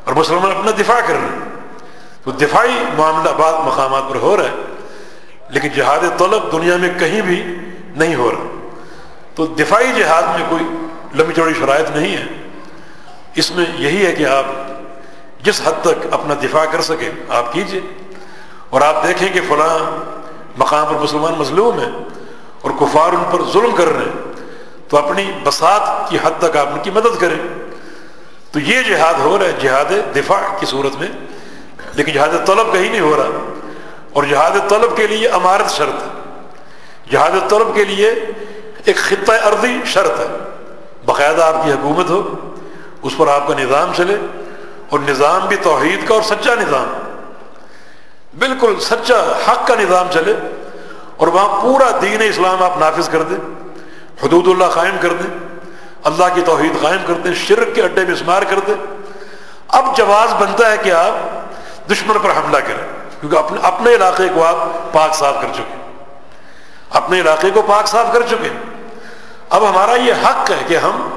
اور مسلمان اپنا دفاع کر رہے ہیں۔ تو دفاعی معاملہ بعض مقامات پر ہو رہا ہے، لیکن جہاد طلب دنیا میں کہیں بھی نہیں ہو رہا۔ تو دفاعی جہاد میں کوئی لمبی چوڑی شرائط نہیں ہے، اس میں یہی ہے کہ آپ جس حد تک اپنا دفاع کر سکیں آپ کیجئے، اور آپ دیکھیں کہ فلاں مقام پر مسلمان مظلوم ہیں اور کفار ان پر ظلم کر رہے ہیں تو اپنی بساط کی حد تک آپ ان کی مدد کریں۔ تو یہ جہاد ہو رہا ہے، جہاد دفاع کی صورت میں، لیکن جہاد طلب کہیں نہیں ہو رہا، اور جہاد طلب کے لیے امارت شرط ہے، جہاد طلب کے لیے ایک خطہ ارضی شرط ہے، باقاعدہ آپ کی حکومت ہو، اس پر آپ کا نظام چلے، اور نظام بھی توحید کا اور سچا نظام، بالکل سچا حق کا نظام چلے، اور وہاں پورا دین اسلام آپ نافذ کر دیں، حدود اللہ قائم کر دیں، اللہ کی توحید قائم کر دیں، شرک کے اڈے میں شمار کر دیں۔ اب جواز بنتا ہے کہ آپ دشمن پر حملہ کریں، کیونکہ اپنے علاقے کو آپ پاک صاف کر چکے، اپنے علاقے کو پاک صاف کر چکے۔ اب ہمارا یہ حق ہے کہ ہم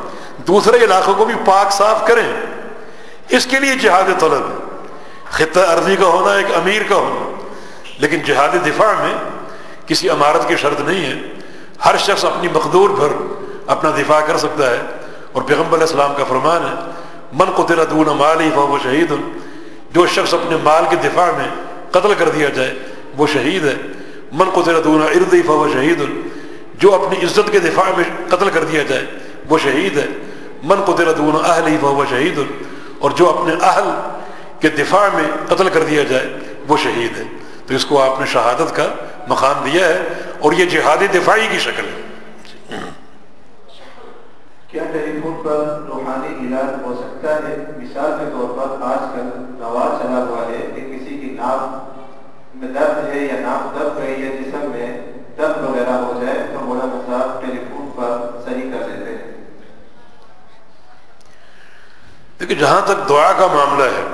دوسرے علاقوں کو بھی پاک صاف کریں، اس کے لیے جہاد طلب ہے، خطہ ارضی کا ہونا، ایک امیر کا ہونا، لیکن جہاد دفاع میں کسی امارت کی شرط نہیں ہے، ہر شخص اپنی مقدور بھر اپنا دفاع کر سکتا ہے، اور پیغمبر علیہ السلام کا فرمان ہے من قتل دون مالی فہو شہید، جو شخص اپنے مال کے دفاع میں قتل کر دیا جائے وہ شہید ہے، من قتل دون عرضی فہو شہید، جو اپنی عزت کے دفاع میں قتل کر دیا جائے وہ شہید ہے، من قتل دون اہلی فہو شہید، اور جو اپنے اہل کے دفاع میں قتل کر دیا جائے وہ شہید ہے۔ تو اس کو آپ نے شہادت کا مقام دیا ہے، اور یہ جہاد دفاعی کی شکل ہے۔ کیا ٹیلی فون پر روحانی علاج ہو سکتا ہے؟ مثال کے طور پر آج کل رواج چلا ہوا ہے کہ کسی کی ناک میں درد ہے یا ناک دب گئی ہے، جسم میں درد وغیرہ ہو جائے تو مولانا صاحب ٹیلی فون پر صحیح کر دیتے ہیں۔ دیکھیں، جہاں تک دعا کا معاملہ ہے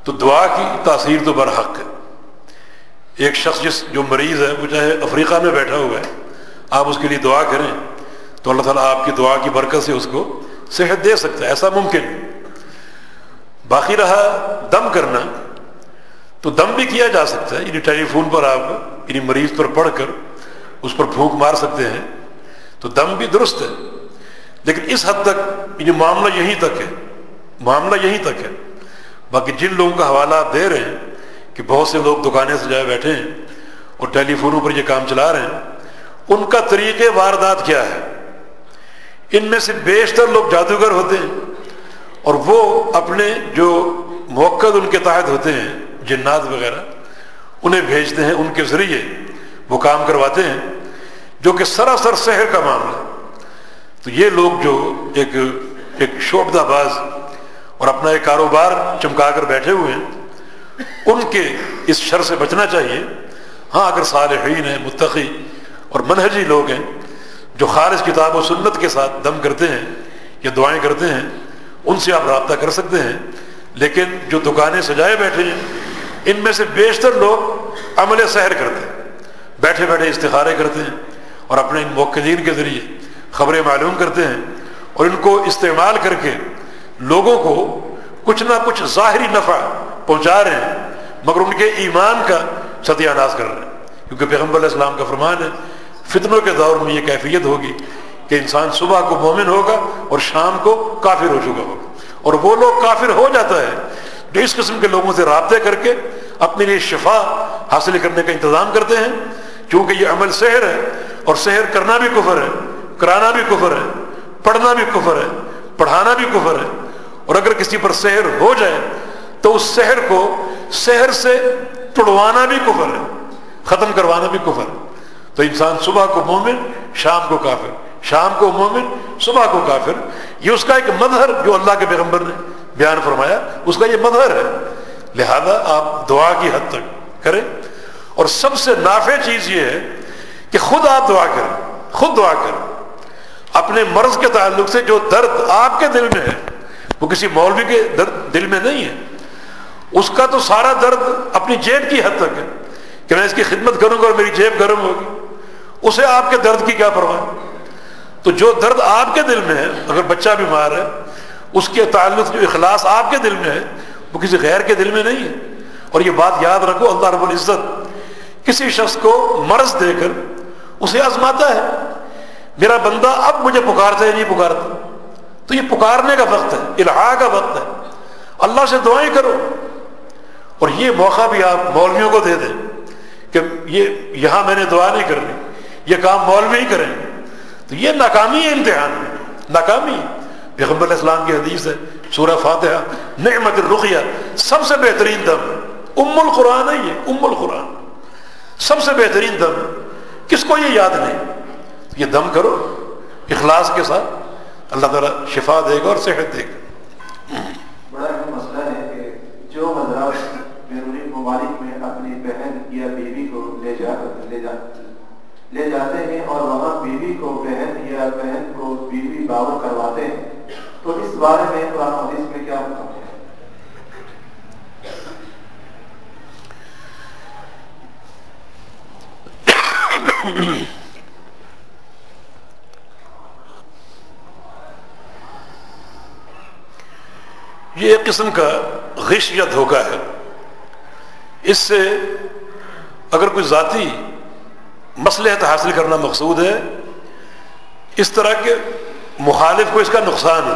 تو دعا کی تاثیر تو برحق ہے۔ ایک شخص جو مریض ہے، وہ چاہے افریقہ میں بیٹھا ہوا ہے، آپ اس کے لیے دعا کریں تو اللہ تعالیٰ آپ کی دعا کی برکت سے اس کو صحت دے سکتا ہے، ایسا ممکن ہے۔ باقی رہا دم کرنا، تو دم بھی کیا جا سکتا ہے، یعنی ٹیلی فون پر آپ یعنی مریض پر پڑھ کر اس پر پھونک مار سکتے ہیں، تو دم بھی درست ہے، لیکن اس حد تک یعنی معاملہ یہیں تک ہے، معاملہ یہیں تک ہے۔ باقی جن لوگوں کا حوالہ آپ دے رہے ہیں کہ بہت سے لوگ دکانیں سجائے بیٹھے ہیں اور ٹیلی فونوں پر یہ کام چلا رہے ہیں، ان کا طریقے واردات کیا ہے؟ ان میں سے بیشتر لوگ جادوگر ہوتے ہیں، اور وہ اپنے جو موکد ان کے تحت ہوتے ہیں جنات وغیرہ انہیں بھیجتے ہیں، ان کے ذریعے وہ کام کرواتے ہیں، جو کہ سراسر سحر کا معاملہ ہے۔ تو یہ لوگ جو ایک شعبدہ باز اور اپنا ایک کاروبار چمکا کر بیٹھے ہوئے ہیں، ان کے اس شر سے بچنا چاہیے۔ ہاں، اگر صالحین ہیں، متقی اور منہجی لوگ ہیں جو خالص کتاب و سنت کے ساتھ دم کرتے ہیں یا دعائیں کرتے ہیں، ان سے آپ رابطہ کر سکتے ہیں۔ لیکن جو دکانیں سجائے بیٹھے ہیں، ان میں سے بیشتر لوگ عمل سحر کرتے ہیں، بیٹھے بیٹھے استخارے کرتے ہیں اور اپنے ان موکلین کے ذریعے خبریں معلوم کرتے ہیں، اور ان کو استعمال کر کے لوگوں کو کچھ نہ کچھ ظاہری نفع پہنچا رہے ہیں، مگر ان کے ایمان کا ستیہ ناش کر رہے ہیں۔ کیونکہ پیغمبر علیہ السلام کا فرمان ہے فتنوں کے دور میں یہ کیفیت ہوگی کہ انسان صبح کو مومن ہوگا اور شام کو کافر ہو چکا ہوگا، اور وہ لوگ کافر ہو جاتا ہے جو اس قسم کے لوگوں سے رابطے کر کے اپنے لیے شفا حاصل کرنے کا انتظام کرتے ہیں، کیونکہ یہ عمل سحر ہے، اور سحر کرنا بھی کفر ہے، کرانا بھی کفر ہے، پڑھنا بھی کفر ہے، پڑھانا بھی کفر ہے، اور اگر کسی پر سحر ہو جائے تو اس سحر کو سحر سے توڑوانا بھی کفر ہے، ختم کروانا بھی کفر ہے۔ تو انسان صبح کو مومن، شام کو کافر، شام کو مومن، صبح کو کافر، یہ اس کا ایک مظہر جو اللہ کے پیغمبر نے بیان فرمایا، اس کا یہ مظہر ہے۔ لہذا آپ دعا کی حد تک کریں، اور سب سے نافع چیز یہ ہے کہ خود آپ دعا کریں، خود دعا کریں۔ اپنے مرض کے تعلق سے جو درد آپ کے دل میں ہے وہ کسی مولوی کے دل میں نہیں ہے، اس کا تو سارا درد اپنی جیب کی حد تک ہے کہ میں اس کی خدمت کروں گا اور میری جیب گرم ہوگی، اسے آپ کے درد کی کیا پرواہ۔ تو جو درد آپ کے دل میں ہے، اگر بچہ بیمار ہے، اس کے تعلق جو اخلاص آپ کے دل میں ہے وہ کسی غیر کے دل میں نہیں ہے۔ اور یہ بات یاد رکھو، اللہ رب العزت کسی شخص کو مرض دے کر اسے آزماتا ہے۔ میرا بندہ اب مجھے پکارتا ہے نہیں پکارتا، تو یہ پکارنے کا وقت ہے، الہا کا وقت ہے، اللہ سے دعائیں کرو. اور یہ موقع بھی آپ مولویوں کو دے دیں کہ یہاں میں نے دعا نہیں کرنی، یہ کام مولوی ہی کریں، تو یہ ناکامی ہے، امتحان میں ناکامی ہے. پیغمبر علیہ السلام کی حدیث ہے سورہ فاتحہ نعمت الرقیہ، سب سے بہترین دم، ام القرآن ہے، یہ ام القرآن سب سے بہترین دم. کس کو یہ یاد نہیں؟ یہ دم کرو اخلاص کے ساتھ، اللہ تعالیٰ شفا دے گا اور صحت دے گا. بڑا اہم مسئلہ ہے کہ جو حضرات بیرونی ممالک میں اپنی بہن یا بیوی کو لے جاتے ہیں اور وہاں بیوی کو بہن یا بہن کو بیوی باور کرواتے ہیں، تو اس بارے میں قرآن حدیث میں کیا حکم ہے؟ یہ ایک قسم کا غش یا دھوکہ ہے. اس سے اگر کوئی ذاتی مصلحت حاصل کرنا مقصود ہے، اس طرح کے مخالف کو اس کا نقصان ہے،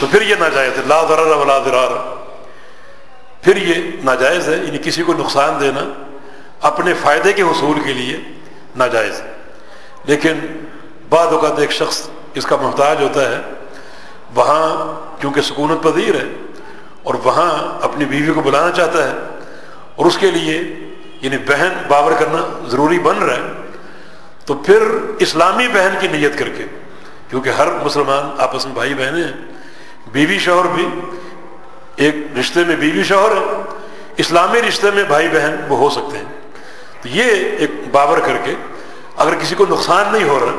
تو پھر یہ ناجائز ہے. لا ضرر ولا ضرار، پھر یہ ناجائز ہے. یعنی کسی کو نقصان دینا اپنے فائدے کے حصول کے لیے ناجائز ہے. لیکن بعض اوقات ایک شخص اس کا محتاج ہوتا ہے، وہاں کیونکہ سکونت پذیر ہے اور وہاں اپنی بیوی کو بلانا چاہتا ہے، اور اس کے لیے یعنی بہن باور کرنا ضروری بن رہا ہے، تو پھر اسلامی بہن کی نیت کر کے، کیونکہ ہر مسلمان آپس میں بھائی بہنیں ہیں، بیوی شوہر بھی ایک رشتے میں بیوی شوہر ہے، اسلامی رشتے میں بھائی بہن وہ ہو سکتے ہیں. تو یہ ایک باور کر کے اگر کسی کو نقصان نہیں ہو رہا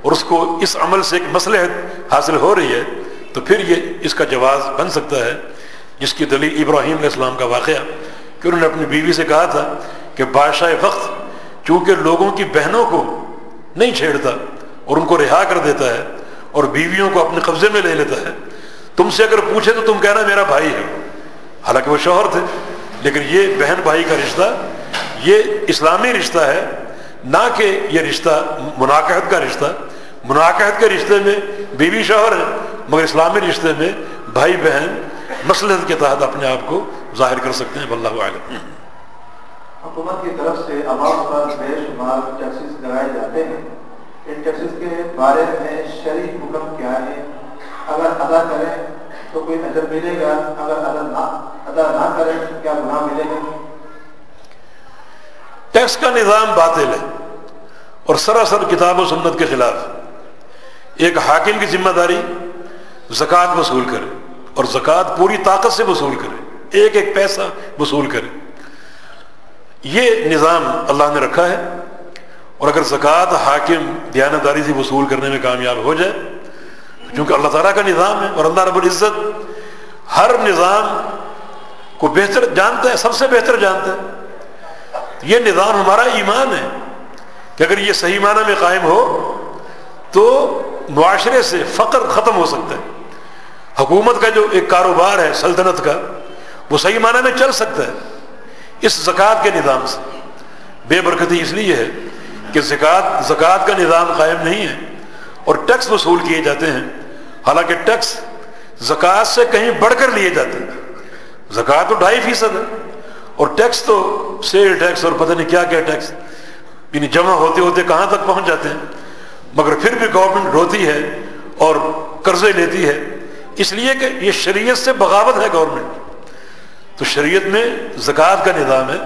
اور اس کو اس عمل سے ایک مصلحت حاصل ہو رہی ہے، تو پھر یہ اس کا جواز بن سکتا ہے. جس کی دلیل ابراہیم علیہ السلام کا واقعہ کہ انہوں نے اپنی بیوی سے کہا تھا کہ بادشاہ وقت چونکہ لوگوں کی بہنوں کو نہیں چھیڑتا اور ان کو رہا کر دیتا ہے اور بیویوں کو اپنے قبضے میں لے لیتا ہے، تم سے اگر پوچھے تو تم کہنا میرا بھائی ہے. حالانکہ وہ شوہر تھے، لیکن یہ بہن بھائی کا رشتہ یہ اسلامی رشتہ ہے، نہ کہ یہ رشتہ مناکحت کا رشتہ. مناکحت کے رشتے میں بیوی شوہر ہے، مگر اسلامی رشتے میں بھائی بہن مصلحت کے تحت اپنے آپ کو ظاہر کر سکتے ہیں. واللہ اعلم. حکومت کی طرف سے عوام پر بے شمار ٹیکسز لگائے جاتے ہیں، ان ٹیکسز کے بارے میں شرعی حکم کیا ہے؟ اگر ادا کریں تو کوئی اجر ملے گا، اگر ادا نہ کریں تو کیا گناہ ملے گا؟ ٹیکس کا نظام باطل ہے اور سراسر کتاب و سنت کے خلاف. ایک حاکم کی ذمہ داری زکوٰۃ وصول کرے اور زکوٰۃ پوری طاقت سے وصول کرے، ایک ایک پیسہ وصول کرے. یہ نظام اللہ نے رکھا ہے، اور اگر زکوٰۃ حاکم دیانتداری سے وصول کرنے میں کامیاب ہو جائے، چونکہ اللہ تعالیٰ کا نظام ہے اور اللہ رب العزت ہر نظام کو بہتر جانتا ہے، سب سے بہتر جانتا ہے. یہ نظام ہمارا ایمان ہے کہ اگر یہ صحیح معنی میں قائم ہو تو معاشرے سے فقر ختم ہو سکتا ہے. حکومت کا جو ایک کاروبار ہے سلطنت کا، وہ صحیح معنی میں چل سکتا ہے اس زکوٰۃ کے نظام سے. بے برکتی اس لیے ہے کہ زکوٰۃ کا نظام قائم نہیں ہے اور ٹیکس وصول کیے جاتے ہیں، حالانکہ ٹیکس زکوٰۃ سے کہیں بڑھ کر لیے جاتے ہیں. زکوٰۃ تو 2.5% ہے اور ٹیکس تو سیل ٹیکس اور پتہ نہیں کیا کیا ٹیکس، یعنی جمع ہوتے ہوتے کہاں تک پہنچ جاتے ہیں. مگر پھر بھی گورنمنٹ روتی ہے اور قرضے لیتی ہے، اس لیے کہ یہ شریعت سے بغاوت ہے گورنمنٹ. تو شریعت میں زکوٰۃ کا نظام ہے،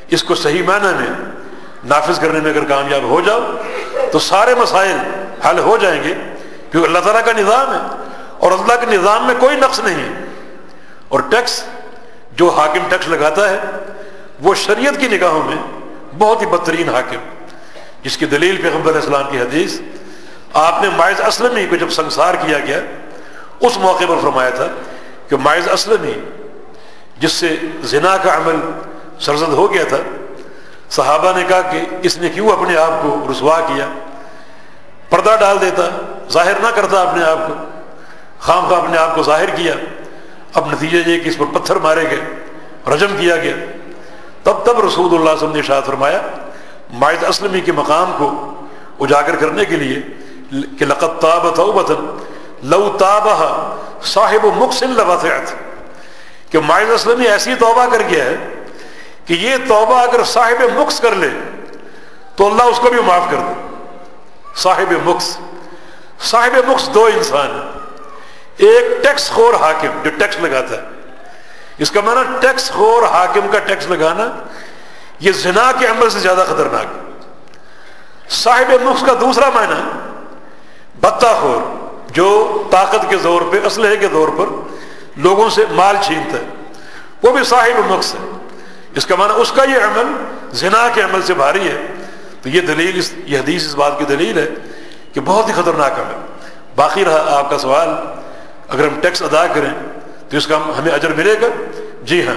اس کو صحیح معنی میں نافذ کرنے میں اگر کامیاب ہو جاؤ تو سارے مسائل حل ہو جائیں گے، کیونکہ اللہ تعالیٰ کا نظام ہے اور اللہ کے نظام میں کوئی نقص نہیں ہے. اور ٹیکس جو حاکم ٹیکس لگاتا ہے وہ شریعت کی نگاہوں میں بہت ہی بدترین حاکم، جس کی دلیل پیغمبر علیہ السلام کی حدیث، آپ نے ماعز اسلمی کو جب سنسار کیا گیا اس موقع پر فرمایا تھا کہ ماعز اسلمی جس سے زنا کا عمل سرزد ہو گیا تھا، صحابہ نے کہا کہ اس نے کیوں اپنے آپ کو رسوا کیا، پردہ ڈال دیتا، ظاہر نہ کرتا اپنے آپ کو، خام خواہ اپنے آپ کو ظاہر کیا. اب نتیجہ یہ کہ اس پر پتھر مارے گئے، رجم کیا گیا. تب رسول اللہ صلی اللہ علیہ وسلم نے ارشاد فرمایا ماعز اسلمی کے مقام کو اجاگر کرنے کے لیے کہ لقد تاب توبۃ لو تابہ صاحب مقسن لوسعت، کہ ماعز اسلمی ایسی توبہ کر گیا ہے کہ یہ توبہ اگر صاحب مقص کر لے تو اللہ اس کو بھی معاف کر دے. صاحب مقص دو انسان ہیں، ایک ٹیکس خور حاکم جو ٹیکس لگاتا ہے، اس کا معنی ٹیکس خور حاکم کا ٹیکس لگانا یہ زنا کے عمل سے زیادہ خطرناک ہے. صاحب مقص کا دوسرا معنی بتہ خور جو طاقت کے زور پہ، اسلحے کے زور پر لوگوں سے مال چھینتا ہے، وہ بھی صاحب مقص ہے. اس کا معنی اس کا یہ عمل زنا کے عمل سے بھاری ہے. تو یہ دلیل، یہ حدیث اس بات کی دلیل ہے کہ بہت ہی خطرناک عمل. باقی رہا آپ کا سوال، اگر ہم ٹیکس ادا کریں تو اس کا ہمیں اجر ملے گا؟ جی ہاں،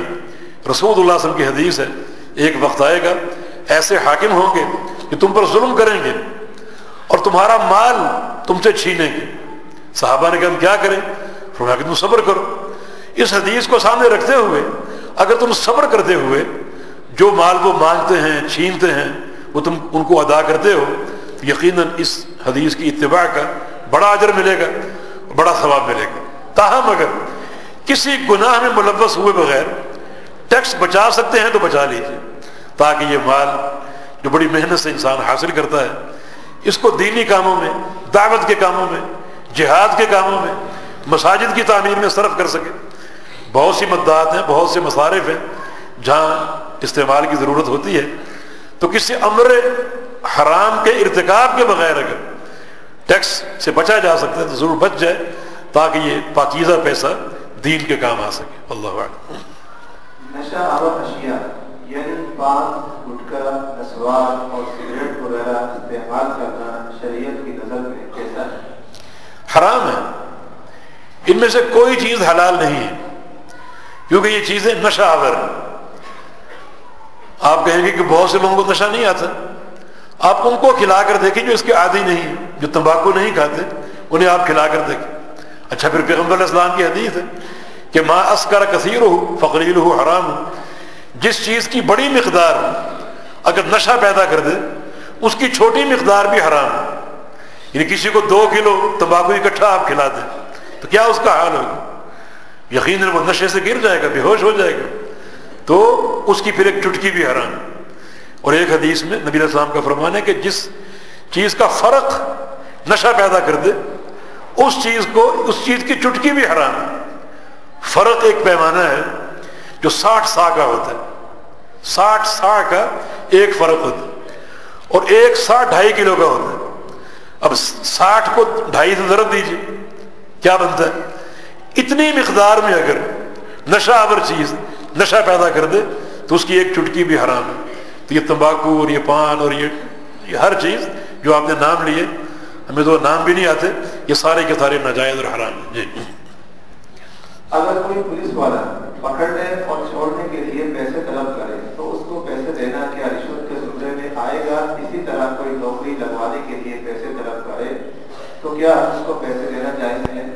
رسول اللہ صلی اللہ علیہ وسلم کی حدیث ہے ایک وقت آئے گا ایسے حاکم ہوں گے کہ تم پر ظلم کریں گے اور تمہارا مال تم سے چھینیں گے. صحابہ نے کہا ہم کیا کریں؟ فرمایا کہ تم صبر کرو. اس حدیث کو سامنے رکھتے ہوئے اگر تم صبر کرتے ہوئے جو مال وہ مانگتے ہیں، چھینتے ہیں، وہ تم ان کو ادا کرتے ہو تو یقیناً اس حدیث کی اتباع کا بڑا اجر ملے گا، بڑا ثواب ملے گا. تاہم اگر کسی گناہ میں ملوث ہوئے بغیر ٹیکس بچا سکتے ہیں تو بچا لیجیے، تاکہ یہ مال جو بڑی محنت سے انسان حاصل کرتا ہے اس کو دینی کاموں میں، دعوت کے کاموں میں، جہاد کے کاموں میں، مساجد کی تعمیر میں صرف کر سکے. بہت سی مددات ہیں، بہت سے مصارف ہیں جہاں استعمال کی ضرورت ہوتی ہے. تو کسی امر حرام کے ارتکاب کے بغیر اگر ٹیکس سے بچا جا سکتا ہے تو ضرور بچ جائے، تاکہ یہ پاکیزہ پیسہ دین کے کام آ سکے. اللہ اعلم. نشہ آور اشیاء یعنی پان، گٹکا، نسوار اور سگریٹ وغیرہ استعمال کرنا شریعت کی نظر میں کیسا ہے؟ حرام ہے. ان میں سے کوئی چیز حلال نہیں ہے کیونکہ یہ چیزیں نشہ آور ہیں. آپ کہیں گے کہ بہت سے لوگوں کو نشہ نہیں آتا، آپ ان کو کھلا کر دیکھیں جو اس کے عادی نہیں ہیں، جو تمباکو نہیں کھاتے، انہیں آپ کھلا کر دیکھیں. اچھا، پھر پیغمبر علیہ السلام کی حدیث ہے کہ ما اسکر کثیرہ فقلیلہ حرام، جس چیز کی بڑی مقدار اگر نشہ پیدا کر دے اس کی چھوٹی مقدار بھی حرام ہے. یعنی کسی کو 2 کلو تمباکو اکٹھا آپ کھلا دیں تو کیا اس کا حال ہوگا؟ یقیناً وہ نشے سے گر جائے گا، بے ہوش ہو جائے گا. تو اس کی پھر ایک چٹکی بھی حرام ہے. اور ایک حدیث میں نبی علیہ السلام کا فرمان ہے کہ جس چیز کا فرق نشہ پیدا کر دے اس چیز کی چٹکی بھی حرام ہے. فرق ایک پیمانہ ہے جو 60 سا کا ہوتا ہے، 60 سا کا ایک فرق ہوتا ہے، اور ایک سا 2.5 کلو کا ہوتا ہے. اب 60 کو 2.5 سے ضرب دیجیے، کیا بنتا ہے؟ اتنی مقدار میں اگر نشہ آور چیز نشہ پیدا کر دے تو اس کی ایک چٹکی بھی حرام ہے. تو یہ تمباکو اور یہ پان اور یہ ہر چیز جو آپ نے نام لیے، ہمیں تو نام بھی نہیں آتے، یہ سارے کے سارے ناجائز اور حرام ہیں. جی. اگر کوئی پولیس والا پکڑنے اور چھوڑنے کے لیے پیسے طلب کرے تو اس کو پیسے دینا کیا رشوت کے زمرے میں آئے گا؟ اسی طرح کوئی نوکری لگوانے کے لیے پیسے طلب کرے تو کیا اس کو پیسے دینا جائز ہے؟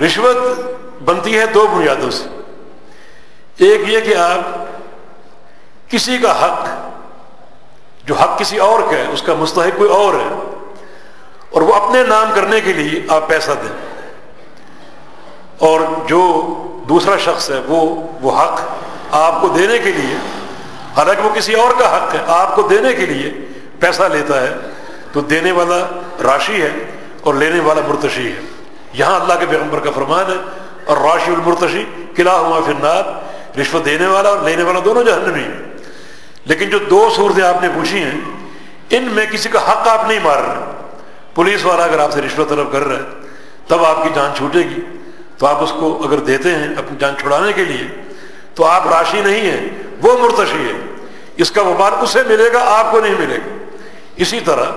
رشوت بنتی ہے 2 بنیادوں سے. ایک یہ کہ آپ کسی کا حق، جو حق کسی اور کا ہے، اس کا مستحق کوئی اور ہے، اور وہ اپنے نام کرنے کے لیے آپ پیسہ دیں، اور جو دوسرا شخص ہے وہ حق آپ کو دینے کے لیے، حالانکہ وہ کسی اور کا حق ہے، آپ کو دینے کے لیے پیسہ لیتا ہے، تو دینے والا راشی ہے اور لینے والا مرتشی ہے. یہاں اللہ کے پیغمبر کا فرمان ہے اور راشی المرتشی کلاہما فی النار، رشوت دینے والا اور لینے والا دونوں جہنمی ہیں. لیکن جو 2 صورتیں آپ نے پوچھی ہیں ان میں کسی کا حق آپ نہیں مار رہے. پولیس والا اگر آپ سے رشوت طلب کر رہا ہے تب آپ کی جان چھوٹے گی، تو آپ اس کو اگر دیتے ہیں اپنی جان چھڑانے کے لیے تو آپ راشی نہیں ہیں، وہ مرتشی ہے، اس کا وبال اسے ملے گا، آپ کو نہیں ملے گا. اسی طرح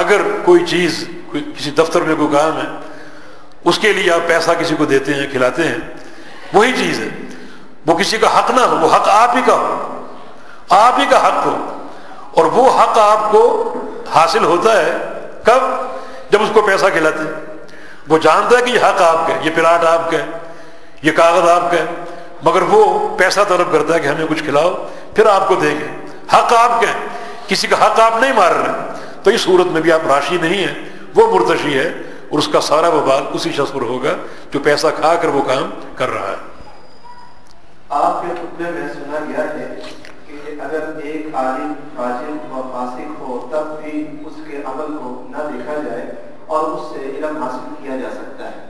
اگر کوئی چیز، کسی دفتر میں کوئی کام ہے، اس کے لیے آپ پیسہ کسی کو دیتے ہیں، کھلاتے ہیں، وہی چیز ہے، وہ کسی کا حق نہ ہو، وہ حق آپ ہی کا ہو، آپ ہی کا حق ہو. اور وہ حق آپ کو حاصل ہوتا ہے کب؟ جب اس کو پیسہ کھلاتے ہیں. وہ جانتا ہے کہ یہ حق آپ کا ہے، یہ پلاٹ آپ کا ہے، یہ کاغذ آپ کا ہے، مگر وہ پیسہ طلب کرتا ہے کہ ہمیں کچھ کھلاؤ پھر آپ کو دیں گے. حق آپ کا ہے، کسی کا حق آپ نہیں مار رہے. تو اس صورت میں بھی آپ راشی نہیں ہیں، وہ مرتشی ہے، اور اس کا سارا وبال اسی شخص پر ہوگا جو پیسہ کھا کر وہ کام کر رہا ہے۔ آپ کے خطبے میں سنا گیا ہے کہ اگر ایک عالم فاجر و فاسق ہو تب بھی اس کے عمل کو نہ دیکھا جائے اور اس سے علم حاصل کیا جا سکتا ہے۔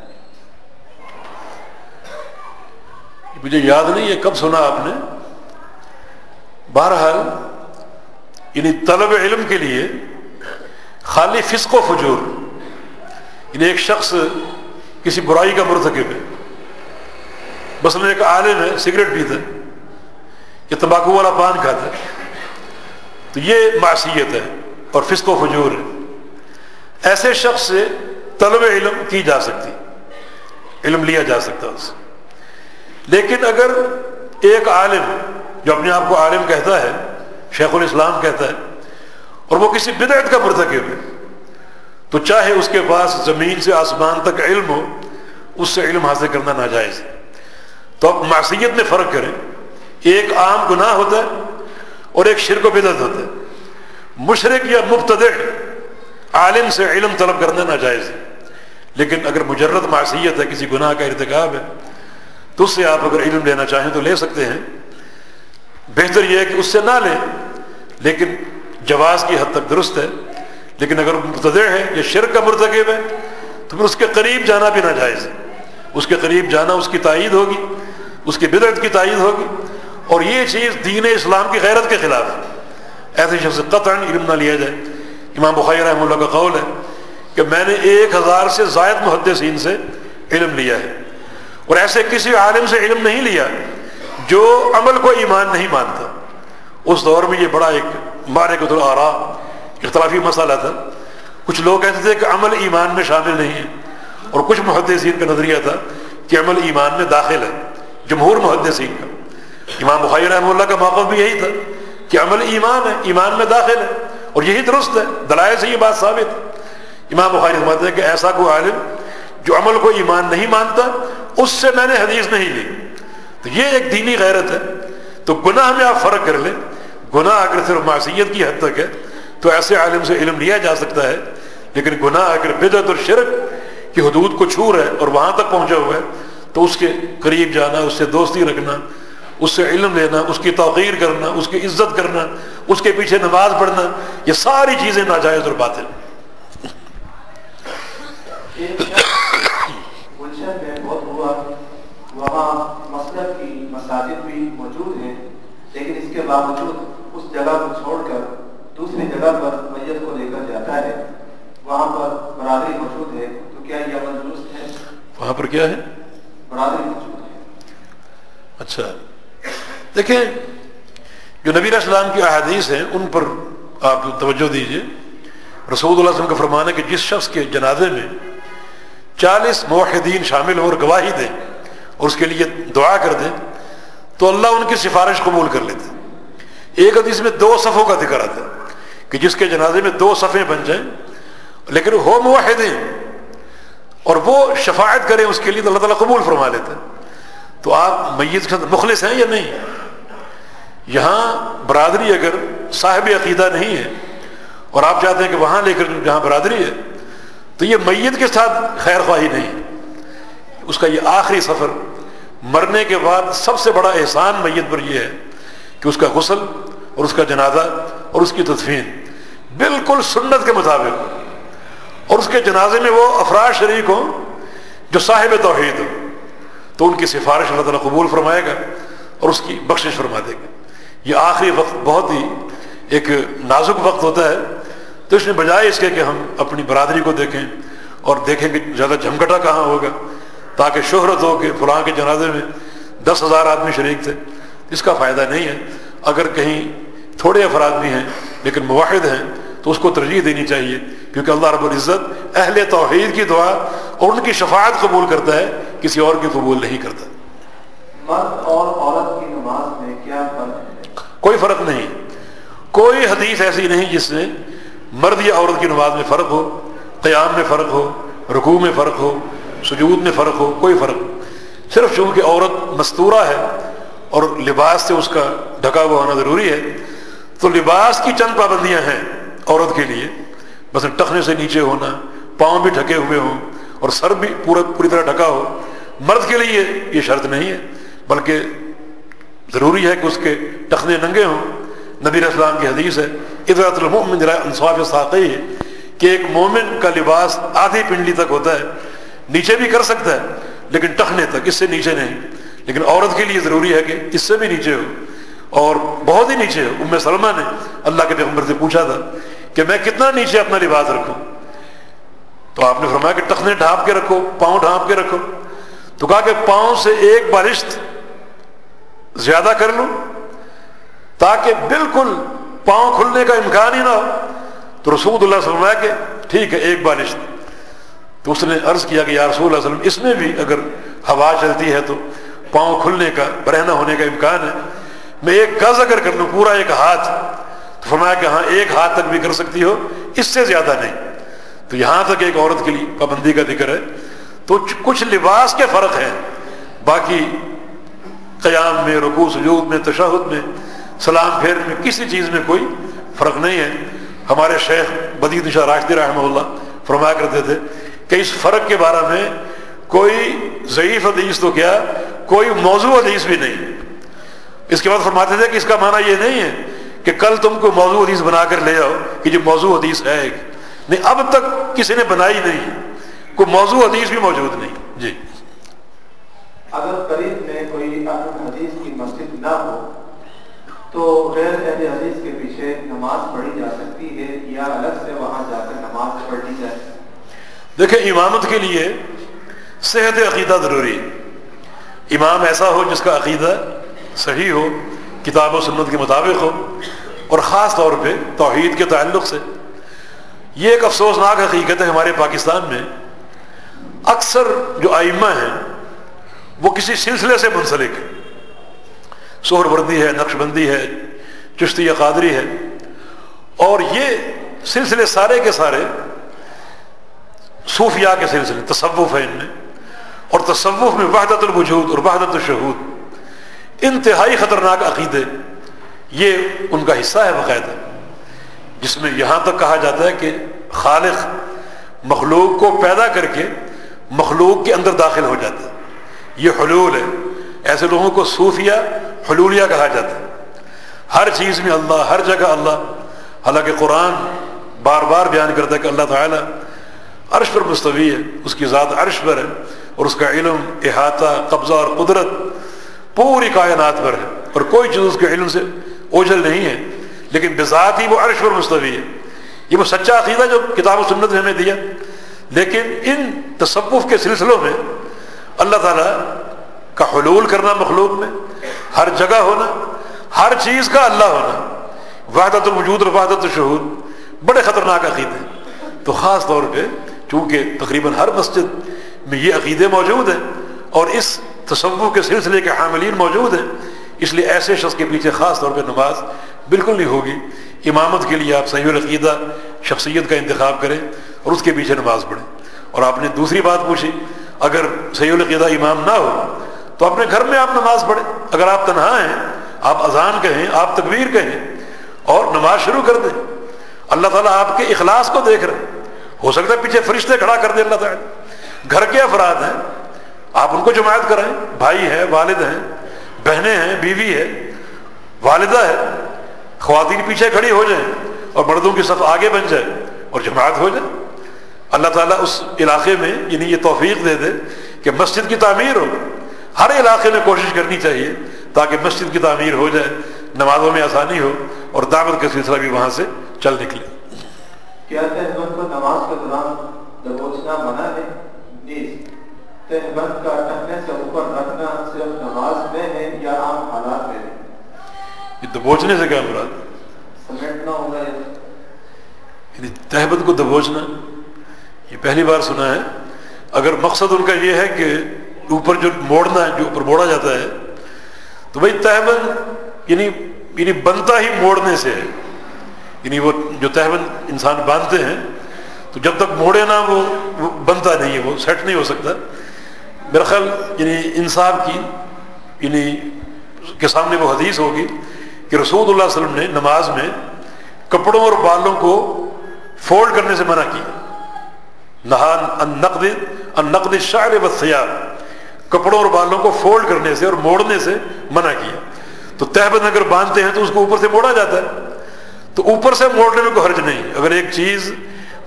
مجھے یاد نہیں ہے کب سنا آپ نے، بہرحال یعنی طلب علم کے لیے خالی فسق و فجور، یعنی ایک شخص کسی برائی کا مرتکب ہے، مثلا ایک عالم ہے سگریٹ پیتا ہے یا تمباکو والا پان کھاتا ہے، تو یہ معصیت ہے اور فسق و فجور ہے۔ ایسے شخص سے طلب علم کی جا سکتی، علم لیا جا سکتا اس سے۔ لیکن اگر ایک عالم جو اپنے آپ کو عالم کہتا ہے، شیخ الاسلام کہتا ہے، اور وہ کسی بدعت کا مرتکب ہے، تو چاہے اس کے پاس زمین سے آسمان تک علم ہو، اس سے علم حاصل کرنا ناجائز ہے۔ تو اب معصیت میں فرق کریں، ایک عام گناہ ہوتا ہے اور ایک شرک و بدعت ہوتا ہے۔ مشرک یا مبتدع عالم سے علم طلب کرنا ناجائز ہے، لیکن اگر مجرد معصیت ہے، کسی گناہ کا ارتکاب ہے، تو اس سے آپ اگر علم لینا چاہیں تو لے سکتے ہیں۔ بہتر یہ ہے کہ اس سے نہ لیں، لیکن جواز کی حد تک درست ہے۔ لیکن اگر مبتدع ہے یا شرک کا مرتکب ہے تو پھر اس کے قریب جانا بھی ناجائز ہے۔ اس کے قریب جانا اس کی تائید ہوگی، اس کی بدعت کی تائید ہوگی، اور یہ چیز دین اسلام کی غیرت کے خلاف ہے۔ ایسے شخص سے قطعاً علم نہ لیا جائے۔ امام بخاری رحمہ اللہ کا قول ہے کہ میں نے 1000 سے زائد محدثین سے علم لیا ہے، اور ایسے کسی عالم سے علم نہیں لیا جو عمل کو ایمان نہیں مانتا۔ اس دور میں یہ بڑا ایک معرکۃ الآراء اختلافی مسئلہ تھا۔ کچھ لوگ کہتے تھے کہ عمل ایمان میں شامل نہیں ہے، اور کچھ محدثین کا نظریہ تھا کہ عمل ایمان میں داخل ہے، جمہور محدثین کا۔ امام بخاری رحمہ اللہ کا موقف بھی یہی تھا کہ عمل ایمان ہے، ایمان میں داخل ہے، اور یہی درست ہے، دلائل سے یہ بات ثابت ہے۔ امام بخاری فرماتے ہیں کہ ایسا کوئی عالم جو عمل کو ایمان نہیں مانتا، اس سے میں نے حدیث نہیں لی۔ تو یہ ایک دینی غیرت ہے۔ تو گناہ میں آپ فرق کر لیں، گناہ اگر صرف معصیت کی حد تک ہے تو ایسے عالم سے علم لیا جا سکتا ہے، لیکن گناہ اگر بدعت اور شرک کی حدود کو چھو رہا ہے اور وہاں تک پہنچا ہوا ہے تو اس کے قریب جانا، اس سے دوستی رکھنا، اس سے علم لینا، اس کی توقیر کرنا، اس کی عزت کرنا، اس کے پیچھے نماز پڑھنا، یہ ساری چیزیں ناجائز اور باطل۔ گلشن میں بہت ہوا، وہاں مسجد کی مساجد بھی موجود ہیں، لیکن اس کے باوجود اس جگہ کو چھوڑ کر دوسری جگہ پر میت کو لے کر جاتا ہے، وہاں پر برادری موجود ہے، تو کیا یہ عمل درست ہے؟ وہاں پر کیا ہے؟ برادری موجود ہے۔ اچھا، دیکھیں جو نبی علیہ السلام کی احادیث ہیں ان پر آپ توجہ دیجئے۔ رسول اللہ صلی اللہ علیہ وسلم کا فرمان ہے کہ جس شخص کے جنازے میں 40 موحدین شامل ہوں اور گواہی دیں اور اس کے لیے دعا کر دیں تو اللہ ان کی سفارش قبول کر لیتے۔ ایک حدیث میں 2 صفوں کا ذکر آتا ہے کہ جس کے جنازے میں 2 صفیں بن جائیں لیکن ہو موحدین اور وہ شفاعت کریں اس کے لیے تو اللہ تعالیٰ قبول فرما لیتے ہیں۔ تو آپ میت کے ساتھ مخلص ہیں یا نہیں؟ یہاں برادری اگر صاحب عقیدہ نہیں ہے اور آپ چاہتے ہیں کہ وہاں لے کر جہاں برادری ہے تو یہ میت کے ساتھ خیر خواہی نہیں، اس کا یہ آخری سفر مرنے کے بعد سب سے بڑا احسان میت پر یہ ہے کہ اس کا غسل اور اس کا جنازہ اور اس کی تدفین بالکل سنت کے مطابق ہو، اور اس کے جنازے میں وہ افراد شریک ہوں جو صاحب توحید ہو، تو ان کی سفارش اللہ تعالیٰ قبول فرمائے گا اور اس کی بخشش فرما دے گا۔ یہ آخری وقت بہت ہی ایک نازک وقت ہوتا ہے، تو اس نے بجائے اس کے کہ ہم اپنی برادری کو دیکھیں اور دیکھیں کہ زیادہ جھمگٹا کہاں ہوگا تاکہ شہرت ہو کہ فلاں کے جنازے میں 10,000 آدمی شریک تھے، اس کا فائدہ نہیں ہے۔ اگر کہیں تھوڑے افراد بھی ہیں لیکن موحد ہیں تو اس کو ترجیح دینی چاہیے، کیونکہ اللہ رب العزت اہل توحید کی دعا اور ان کی شفاعت قبول کرتا ہے، کسی اور کی قبول نہیں کرتا۔ مرد اور عورت کی نماز میں کیا فرق ہے؟ کوئی فرق نہیں، کوئی حدیث ایسی نہیں جس میں مرد یا عورت کی نماز میں فرق ہو، قیام میں فرق ہو، رکوع میں فرق ہو، سجود میں فرق ہو، کوئی فرق نہیں۔ صرف چونکہ عورت مستورہ ہے اور لباس سے اس کا ڈھکا ہوا ہونا ضروری ہے تو لباس کی چند پابندیاں ہیں عورت کے لیے، مثلا ٹخنے سے نیچے ہونا، پاؤں بھی ڈھکے ہوئے ہوں، اور سر بھی پوری طرح ڈھکا ہو. مرد کے لیے یہ شرط نہیں ہے، بلکہ ضروری ہے کہ اس کے ٹخنے ننگے ہوں. نبی علیہ السلام کی حدیث ہے اذرۃ المؤمن انصاف ساقیہ، کہ ایک مومن کا لباس آدھی پنڈلی تک ہوتا ہے، نیچے بھی کر سکتا ہے لیکن ٹخنے تک، اس سے نیچے نہیں. لیکن عورت کے لیے ضروری ہے کہ اس سے بھی نیچے ہو اور بہت ہی نیچے ہو. ام سلمہ نے اللہ کے پیغمبر سے پوچھا تھا کہ میں کتنا نیچے اپنا لباس رکھوں، تو آپ نے فرمایا کہ ٹخنے ڈھانپ کے رکھو، پاؤں ڈھانپ کے رکھو. تو کہا کہ پاؤں سے ایک بالشت زیادہ کر لوں تاکہ بالکل پاؤں کھلنے کا امکان ہی نہ ہو. تو رسول اللہ صلی اللہ علیہ وسلم کہ ٹھیک ہے ایک بالشت. تو اس نے عرض کیا کہ یا رسول اللہ صلی اللہ علیہ وسلم اس میں بھی اگر ہوا چلتی ہے تو پاؤں کھلنے کا، برہنہ ہونے کا امکان ہے، میں ایک گز اگر کر لوں پورا ایک ہاتھ. تو فرمایا کہ ہاں ایک ہاتھ تک بھی کر سکتی ہو، اس سے زیادہ نہیں. تو یہاں تک ایک عورت کے لیے پابندی کا ذکر ہے. تو کچھ لباس کے فرق ہیں، باقی قیام میں، رکوع سجود میں، تشہد میں، سلام پھیر میں کسی چیز میں کوئی فرق نہیں ہے. ہمارے شیخ بدیع الدین شاہ راشدی رحمہ اللہ فرمایا کرتے تھے کہ اس فرق کے بارے میں کوئی ضعیف حدیث تو کیا، کوئی موضوع حدیث بھی نہیں. اس کے بعد فرماتے تھے کہ اس کا معنی یہ نہیں ہے کہ کل تم کو موضوع حدیث بنا کر لے آؤ کہ جو موضوع حدیث ہے نہیں، اب تک کسی نے بنائی نہیں، کوئی موضوع حدیث بھی موجود نہیں. جی اگر قریب میں کوئی اہل حدیث کی مسجد نہ ہو تو غیر اہل حدیث کے پیچھے نماز پڑھی جا سکتی ہے یا الگ سے وہاں جا کر نماز پڑھنی جائے؟ دیکھیں، امامت کے لیے صحت عقیدہ ضروری ہے. امام ایسا ہو جس کا عقیدہ صحیح ہو، کتاب و سنت کے مطابق ہو، اور خاص طور پہ توحید کے تعلق سے. یہ ایک افسوسناک حقیقت ہے ہمارے پاکستان میں، اکثر جو ائمہ ہیں وہ کسی سلسلے سے منسلک ہیں. سہروردی ہے، نقش بندی ہے، چشتی یا قادری ہے، اور یہ سلسلے سارے کے سارے صوفیاء کے سلسلے، تصوف ہے ان میں. اور تصوف میں وحدت الوجود اور وحدت الشہود انتہائی خطرناک عقیدے، یہ ان کا حصہ ہے باقاعدہ، جس میں یہاں تک کہا جاتا ہے کہ خالق مخلوق کو پیدا کر کے مخلوق کے اندر داخل ہو جاتا ہے. یہ حلول ہے. ایسے لوگوں کو صوفیہ حلولیہ کہا جاتا ہے. ہر چیز میں اللہ، ہر جگہ اللہ. حالانکہ قرآن بار بار بیان کرتا ہے کہ اللہ تعالیٰ عرش پر مستوی ہے، اس کی ذات عرش پر ہے، اور اس کا علم، احاطہ، قبضہ اور قدرت پوری کائنات پر ہے، اور کوئی چیز اس کے علم سے اوجھل نہیں ہے، لیکن بذات ہی وہ عرش پر مستوی ہے. یہ وہ سچا عقیدہ جو کتاب و سنت نے ہمیں دیا. لیکن ان تصوف کے سلسلوں میں اللہ تعالیٰ کا حلول کرنا مخلوق میں، ہر جگہ ہونا، ہر چیز کا اللہ ہونا، وحدت الوجود اور وحدت الشہود بڑے خطرناک عقیدے ہیں. تو خاص طور پہ چونکہ تقریباً ہر مسجد میں یہ عقیدے موجود ہیں اور اس تصوف کے سلسلے کے حاملین موجود ہیں، اس لیے ایسے شخص کے پیچھے خاص طور پہ نماز بالکل نہیں ہوگی. امامت کے لیے آپ صحیح العقیدہ شخصیت کا انتخاب کریں اور اس کے پیچھے نماز پڑھیں. اور آپ نے دوسری بات پوچھی، اگر صحیح العقیدہ امام نہ ہو تو اپنے گھر میں آپ نماز پڑھیں. اگر آپ تنہا ہیں، آپ اذان کہیں، آپ تکبیر کہیں اور نماز شروع کر دیں. اللہ تعالیٰ آپ کے اخلاص کو دیکھ رہے ہیں. ہو سکتا ہے پیچھے فرشتے کھڑا کر دیں اللہ تعالیٰ. گھر کے افراد ہیں، آپ ان کو جماعت کرائیں، بھائی ہیں، والد ہیں، بہنیں ہیں، بیوی ہے، والدہ ہے. خواتین پیچھے کھڑی ہو جائیں اور مردوں کی صف آگے بن جائے اور جماعت ہو جائے. اللہ تعالیٰ اس علاقے میں یہ توفیق دے دے کہ مسجد کی تعمیر ہو. ہر علاقے میں کوشش کرنی چاہیے تاکہ مسجد کی تعمیر ہو جائے، نمازوں میں آسانی ہو اور دعوت کا سلسلہ بھی وہاں سے چل نکلے. کیا تہبند کو نماز کے دوران دبوچنا منع ہے؟ تہبند کا ٹخنے سے اوپر رکھنا صرف نماز میں ہے یا عام حالات میں ہے؟ یہ دبوچنے سے کیا مراد؟ سمیٹنا ہوگا. یعنی تہبند کو دبوچنا یہ پہلی بار سنا ہے. اگر مقصد ان کا یہ ہے کہ اوپر جو موڑنا ہے، جو اوپر موڑا جاتا ہے، تو بھائی تہبند یعنی بنتا ہی موڑنے سے ہے. یعنی وہ جو تہبند انسان باندھتے ہیں تو جب تک موڑے نہ وہ بنتا نہیں ہے، وہ سیٹ نہیں ہو سکتا. میرا خیال یعنی انصاف کی کے سامنے وہ حدیث ہوگی کہ رسول اللہ صلی اللہ علیہ وسلم نے نماز میں کپڑوں اور بالوں کو فولڈ کرنے سے منع کیا. نہا عن نقد النقد الشعر والثياب، کپڑوں اور بالوں کو فولڈ کرنے سے اور موڑنے سے منع کیا. تو تہبند اگر باندھتے ہیں تو اس کو اوپر سے موڑا جاتا ہے، تو اوپر سے موڑنے میں کوئی حرج نہیں. اگر ایک چیز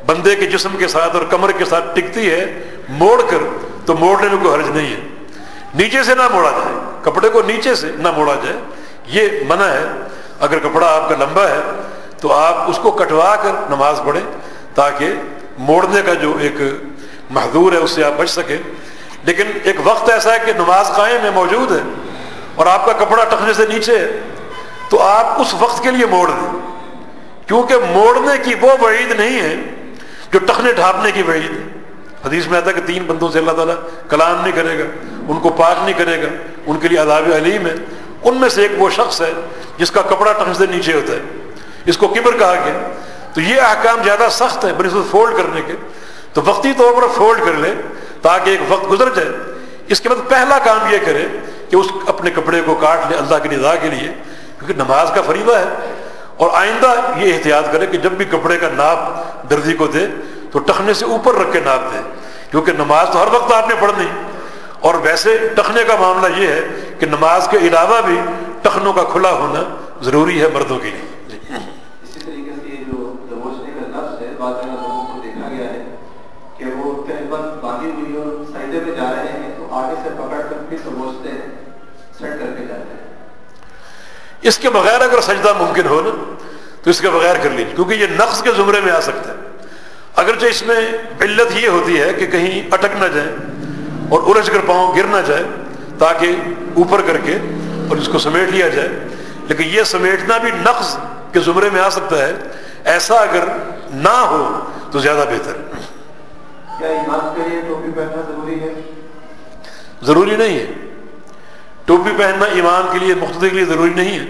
بندے کے جسم کے ساتھ اور کمر کے ساتھ ٹکتی ہے موڑ کر تو موڑنے میں کوئی حرج نہیں ہے. نیچے سے نہ موڑا جائے، کپڑے کو نیچے سے نہ موڑا جائے، یہ منع ہے. اگر کپڑا آپ کا لمبا ہے تو آپ اس کو کٹوا کر نماز پڑھیں تاکہ موڑنے کا جو ایک محظور ہے اس سے آپ بچ سکیں. لیکن ایک وقت ایسا ہے کہ نماز قائم ہے، موجود ہے، اور آپ کا کپڑا ٹخنے سے نیچے ہے تو آپ اس وقت کے لیے موڑ دیں، کیونکہ موڑنے کی وہ وعید نہیں ہے جو ٹخنے ڈھانپنے کی وعید ہے. حدیث میں آتا ہے کہ 3 بندوں سے اللہ تعالیٰ کلام نہیں کرے گا، ان کو پاک نہیں کرے گا، ان کے لیے عذاب علیم ہے. ان میں سے ایک وہ شخص ہے جس کا کپڑا ٹخنے سے نیچے ہوتا ہے، اس کو کبر کہا گیا. تو یہ احکام زیادہ سخت ہے بنسبت فولڈ کرنے کے، تو وقتی طور پر فولڈ کر لے تاکہ ایک وقت گزر جائے. اس کے بعد پہلا کام یہ کرے کہ اس اپنے کپڑے کو کاٹ لے اللہ کی رضا کے لیے، کیونکہ نماز کا فریضہ ہے. اور آئندہ یہ احتیاط کرے کہ جب بھی کپڑے کا ناپ دردی کو دے تو ٹخنے سے اوپر رکھ کے ناپ دے، کیونکہ نماز تو ہر وقت آپ نے پڑھنی. اور ویسے ٹخنے کا معاملہ یہ ہے کہ نماز کے علاوہ بھی ٹخنوں کا کھلا ہونا ضروری ہے مردوں کے لیے. اسی طریقے سے یہ جو دبوچنے کا لفظ ہے، بعض جگہ لوگوں کو دیکھا گیا ہے کہ وہ تہبند باندھی ہوئی اور سجدے میں جا رہے ہیں تو آگے سے پکڑ کر پھر دبوچتے ہیں، سیٹ کر کے جاتے ہیں. اس کے بغیر اگر سجدہ ممکن ہو نا تو اس کے بغیر کر لیجیے، کیونکہ یہ نقص کے زمرے میں آ سکتا ہے. اگرچہ اس میں علت یہ ہوتی ہے کہ کہیں اٹک نہ جائیں اور الجھ کر پاؤں گر نہ جائے تاکہ اوپر کر کے اور اس کو سمیٹ لیا جائے، لیکن یہ سمیٹنا بھی نقص کے زمرے میں آ سکتا ہے. ایسا اگر نہ ہو تو زیادہ بہتر. کیا امام کے لیے ٹوپی پہننا ضروری ہے؟ ضروری نہیں ہے. ٹوپی پہننا امام کے لیے مقتدی کے لیے ضروری نہیں ہے،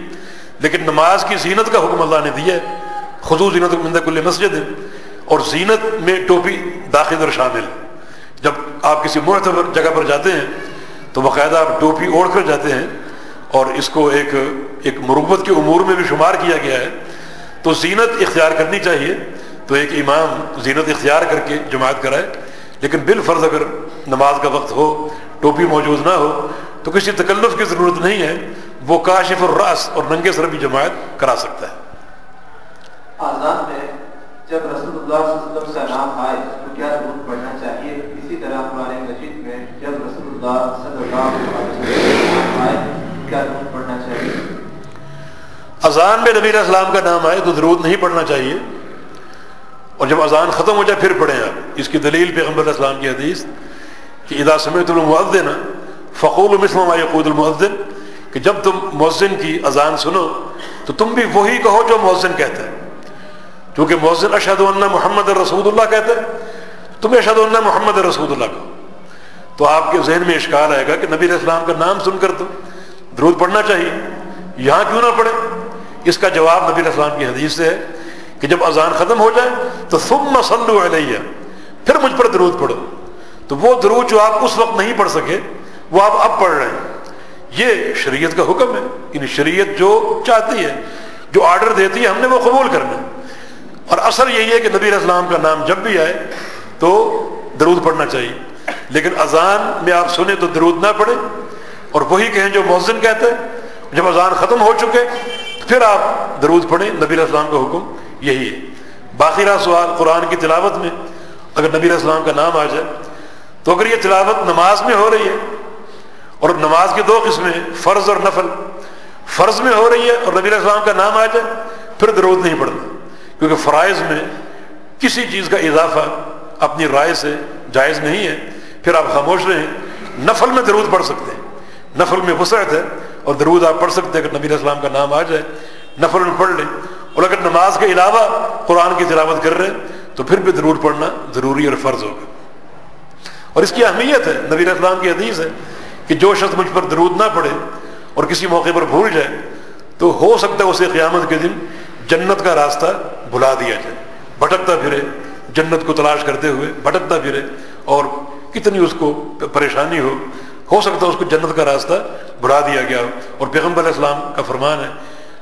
لیکن نماز کی زینت کا حکم اللہ نے دیا ہے. خذوا زینتکم عند کل مسجد، اور زینت میں ٹوپی داخل اور شامل. جب آپ کسی معتبر جگہ پر جاتے ہیں تو باقاعدہ آپ ٹوپی اوڑھ کر جاتے ہیں، اور اس کو ایک مروت کے امور میں بھی شمار کیا گیا ہے. تو زینت اختیار کرنی چاہیے. تو ایک امام زینت اختیار کر کے جماعت کرائے، لیکن بالفرض اگر نماز کا وقت ہو ٹوپی موجود نہ ہو تو کسی تکلف کی ضرورت نہیں ہے، وہ کاشف الراس اور ننگے سر بھی جماعت کرا سکتا ہے. آزان میں جب رسول اللہ صلی اللہ علیہ وسلم کا نام آئے تو کیا درود پڑھنا چاہیے؟ اسی طرح قرآن مجید میں جب رسول اللہ صلی اللہ علیہ وسلم کا نام آئے کیا درود پڑھنا چاہیے؟ اذان میں نبی علیہ السلام کا نام آئے تو درود نہیں پڑھنا چاہیے، اور جب اذان ختم ہو جائے پھر پڑھیں آپ. اس کی دلیل پیغمبر علیہ السلام کی حدیث کہ اذا سمعتم المؤذن فقولوا مثل ما يقول المؤذن، کہ جب تم مؤذن کی اذان سنو تو تم بھی وہی کہو جو مؤذن کہتا ہے. کیونکہ مؤذن اشہد ان محمد رسول اللہ کہتا ہے، تم اشہد ان محمد رسول اللہ کہو. تو آپ کے ذہن میں اشکال آئے گا کہ نبی علیہ السلام کا نام سن کر تو درود پڑھنا چاہیے، یہاں کیوں نہ پڑھیں؟ اس کا جواب نبی علیہ السلام کی حدیث سے ہے کہ جب اذان ختم ہو جائے تو ثم صلوا علیہ، پھر مجھ پر درود پڑھو. تو وہ درود جو آپ اس وقت نہیں پڑھ سکے وہ آپ اب پڑھ رہے ہیں. یہ شریعت کا حکم ہے. یعنی شریعت جو چاہتی ہے، جو آرڈر دیتی ہے، ہم نے وہ قبول کرنا. اور اصل یہی ہے کہ نبی علیہ السلام کا نام جب بھی آئے تو درود پڑھنا چاہیے، لیکن اذان میں آپ سنیں تو درود نہ پڑھیں اور وہی کہیں جو مؤذن کہتا ہے. جب اذان ختم ہو چکے تو پھر آپ درود پڑھیں. نبی علیہ السلام کا حکم یہی ہے. باقی رہا سوال قرآن کی تلاوت میں، اگر نبی علیہ السلام کا نام آ جائے تو اگر یہ تلاوت نماز میں ہو رہی ہے، اور نماز کی 2 قسمیں فرض اور نفل، فرض میں ہو رہی ہے اور نبی علیہ السلام کا نام آ جائے پھر درود نہیں پڑھنا، کیونکہ فرائض میں کسی چیز کا اضافہ اپنی رائے سے جائز نہیں ہے. پھر آپ خاموش رہیں. نفل میں درود پڑھ سکتے ہیں، نفل میں وسعت ہے اور درود آپ پڑھ سکتے ہیں. اگر نبی علیہ السلام کا نام آ جائے نفل میں پڑھ لیں، اور اگر نماز کے علاوہ قرآن کی تلاوت کر رہے ہیں تو پھر بھی درود پڑھنا ضروری اور فرض ہوگا. اور اس کی اہمیت ہے. نبی علیہ السلام کی حدیث ہے کہ جو شخص مجھ پر درود نہ پڑھے اور کسی موقع پر بھول جائے تو ہو سکتا ہے اسے قیامت کے دن جنت کا راستہ بھلا دیا جائے. بھٹکتا پھرے جنت کو تلاش کرتے ہوئے، بھٹکتا پھرے اور کتنی اس کو پریشانی ہو سکتا ہے اس کو جنت کا راستہ بھلا دیا گیا ہو. اور پیغمبر علیہ السلام کا فرمان ہے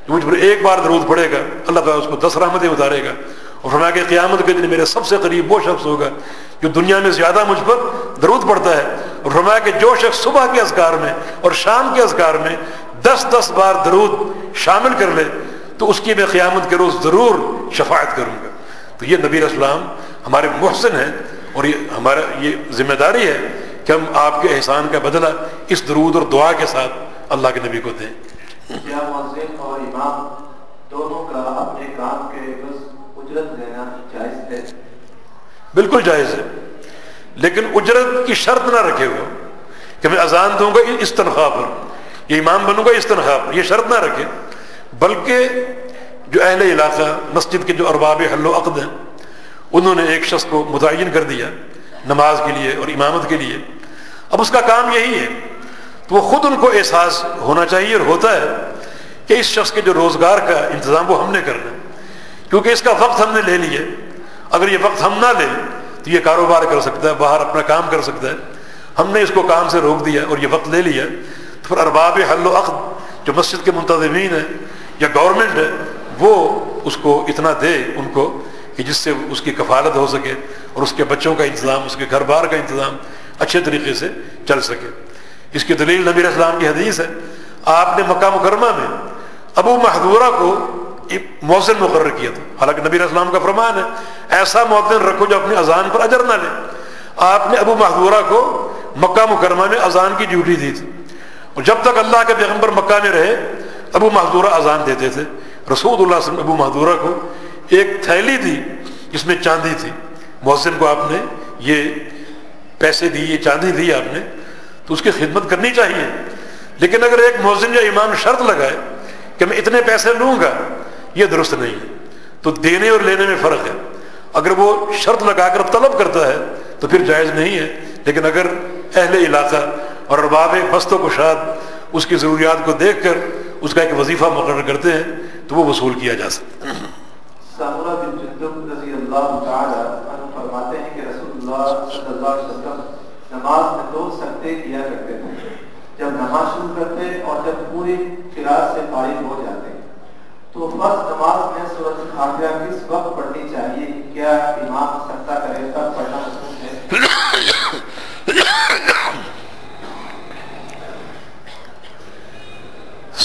کہ مجھ پر ایک بار درود پڑے گا اللہ تعالیٰ اس کو 10 رحمتیں اتارے گا. اور فرمایا کہ قیامت کے دن میرے سب سے قریب وہ شخص ہوگا جو دنیا میں زیادہ مجھ پر درود پڑتا ہے. اور فرمایا کہ جو شخص صبح کے اذکار میں اور شام کے اذکار میں 10 بار درود شامل کر لے تو اس کی میں قیامت کے روز ضرور شفاعت کروں گا. تو یہ نبی اسلام ہمارے محسن ہیں اور یہ ہمارا یہ ذمہ داری ہے کہ ہم آپ کے احسان کا بدلہ اس درود اور دعا کے ساتھ اللہ کے نبی کو دیں. کیا مؤذن اور امام دونوں کا اپنے کام کے بس اجرت لینا جائز ہے؟ بالکل جائز ہے، لیکن اجرت کی شرط نہ رکھے ہو کہ میں اذان دوں گا اس تنخواہ پر، یہ امام بنوں گا اس تنخواہ پر، یہ شرط نہ رکھے. بلکہ جو اہل علاقہ مسجد کے جو ارباب حل و عقد ہیں انہوں نے ایک شخص کو متعین کر دیا نماز کے لیے اور امامت کے لیے. اب اس کا کام یہی ہے تو وہ خود ان کو احساس ہونا چاہیے اور ہوتا ہے کہ اس شخص کے جو روزگار کا انتظام وہ ہم نے کرنا ہے، کیونکہ اس کا وقت ہم نے لے لیا. اگر یہ وقت ہم نہ لیں تو یہ کاروبار کر سکتا ہے، باہر اپنا کام کر سکتا ہے. ہم نے اس کو کام سے روک دیا اور یہ وقت لے لیا تو پھر ارباب حل و عقد جو مسجد کے منتظمین ہیں یا گورنمنٹ ہے وہ اس کو اتنا دے ان کو کہ جس سے اس کی کفالت ہو سکے اور اس کے بچوں کا انتظام، اس کے گھر بار کا انتظام اچھے طریقے سے چل سکے. اس کی دلیل نبی اسلام کی حدیث ہے. آپ نے مکہ مکرمہ میں ابو محذورہ کو مؤذن مقرر کیا تھا، حالانکہ نبی اسلام کا فرمان ہے ایسا مؤذن رکھو جو اپنی اذان پر اجر نہ لے. آپ نے ابو محذورہ کو مکہ مکرمہ میں اذان کی ڈیوٹی دی تھی اور جب تک اللہ کے پیغمبر مکہ میں رہے ابو محذورہ اذان دیتے تھے. رسول اللہ صلی اللہ علیہ وسلم ابو محذورہ کو ایک تھیلی دی جس میں چاندی تھی. مؤذن کو آپ نے یہ پیسے دی، یہ چاندی دی آپ نے، تو اس کی خدمت کرنی چاہیے. لیکن اگر ایک مؤذن یا امام شرط لگائے کہ میں اتنے پیسے لوں گا، یہ درست نہیں ہے. تو دینے اور لینے میں فرق ہے. اگر وہ شرط لگا کر طلب کرتا ہے تو پھر جائز نہیں ہے، لیکن اگر اہل علاقہ اور ارباب بست و کشاد اس کی ضروریات کو دیکھ کر اس کا ایک وظیفہ مقرر کرتے ہیں تو وہ وصول کیا جا سکتا ہے. سامورہ بن جندب رضی اللہ تعالی عنہ فرماتے ہیں کہ رسول اللہ صلی اللہ علیہ وسلم نماز میں 2 سجدے کیا کرتے تھے، جب نماز شروع کرتے اور جب پوری قرات سے فارغ ہو جاتے. تو فرض نماز میں سورۃ الفاتحہ کس وقت پڑھنی چاہیے؟ کیا امام سجدہ کرے تب پڑھنا مطلوب ہے؟